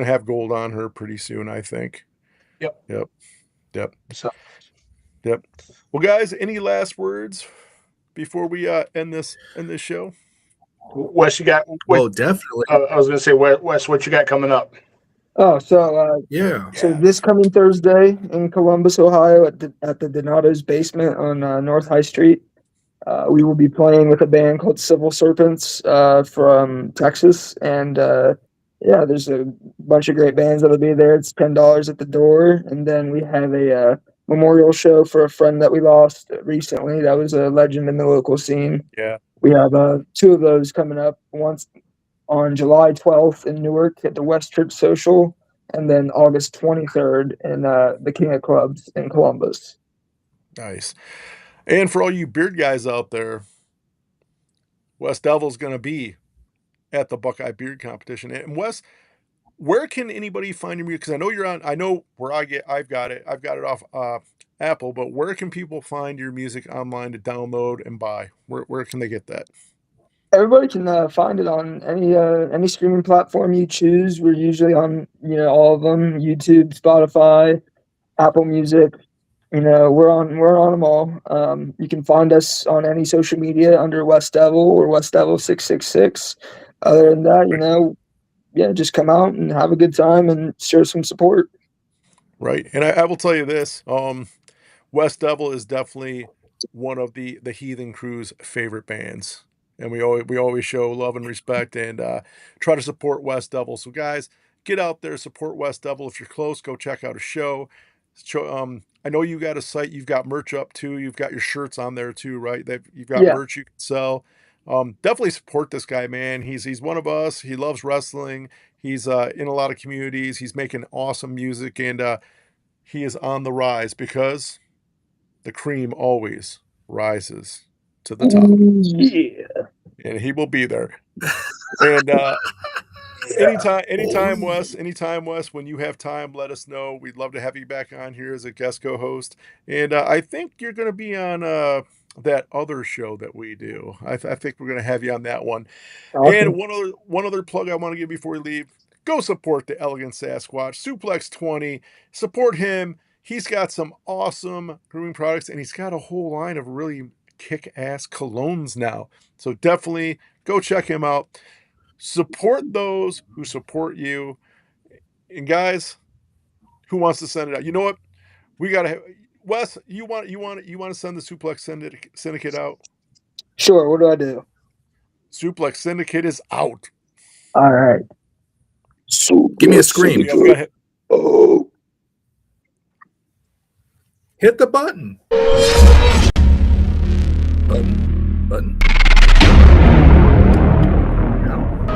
have gold on her pretty soon, I think. Yep. So. Yep. Well, guys, any last words before we end this show? Wes, you got? Well, definitely. I was going to say, Wes, what you got coming up? Oh, so Yeah. so this coming Thursday in Columbus, Ohio, at the Donato's Basement on North High Street, we will be playing with a band called Civil Serpents from Texas, and yeah, there's a bunch of great bands that'll be there. It's $10 at the door, and then we have a memorial show for a friend that we lost recently. That was a legend in the local scene. Yeah. We have two of those coming up. Once on July 12th in Newark at the West Church Social, and then August 23rd in the King of Clubs in Columbus. Nice. And for all you beard guys out there, Wes DeVoll's going to be at the Buckeye Beard Competition. And Wes, where can anybody find your music? Because I know you're on. I know where I've got it off Apple. But where can people find your music online to download and buy? Where can they get that? Everybody can find it on any streaming platform you choose. We're usually on all of them: YouTube, Spotify, Apple Music. We're on them all. You can find us on any social media under Wes DeVoll or Wes DeVoll 666. Other than that, yeah, just come out and have a good time and show some support. Right, and I will tell you this: Wes DeVoll is definitely one of the Heathen Crew's favorite bands, and we always show love and respect and try to support Wes DeVoll. So guys, get out there, support Wes DeVoll. If you're close, go check out a show. I know you got a site, you've got merch up too. You've got your shirts on there too, right? You've got merch you can sell. Definitely support this guy, man. He's one of us. He loves wrestling. He's in a lot of communities. He's making awesome music, and he is on the rise because the cream always rises to the top. Yeah. And he will be there. And anytime, Wes, when you have time, let us know. We'd love to have you back on here as a guest co-host. And I think you're going to be on that other show that we do. I think we're going to have you on that one. Awesome. And one other plug I want to give before we leave. Go support the Elegant Sasquatch, Suplex 20. Support him. He's got some awesome grooming products, and he's got a whole line of really kick-ass colognes now. So definitely go check him out. Support those who support you. And guys, who wants to send it out? You know what? We got to Wes, you want to send the Suplex Syndicate out? Sure. What do I do? Suplex Syndicate is out. All right. Give me a scream. Oh. Hit the button. Button.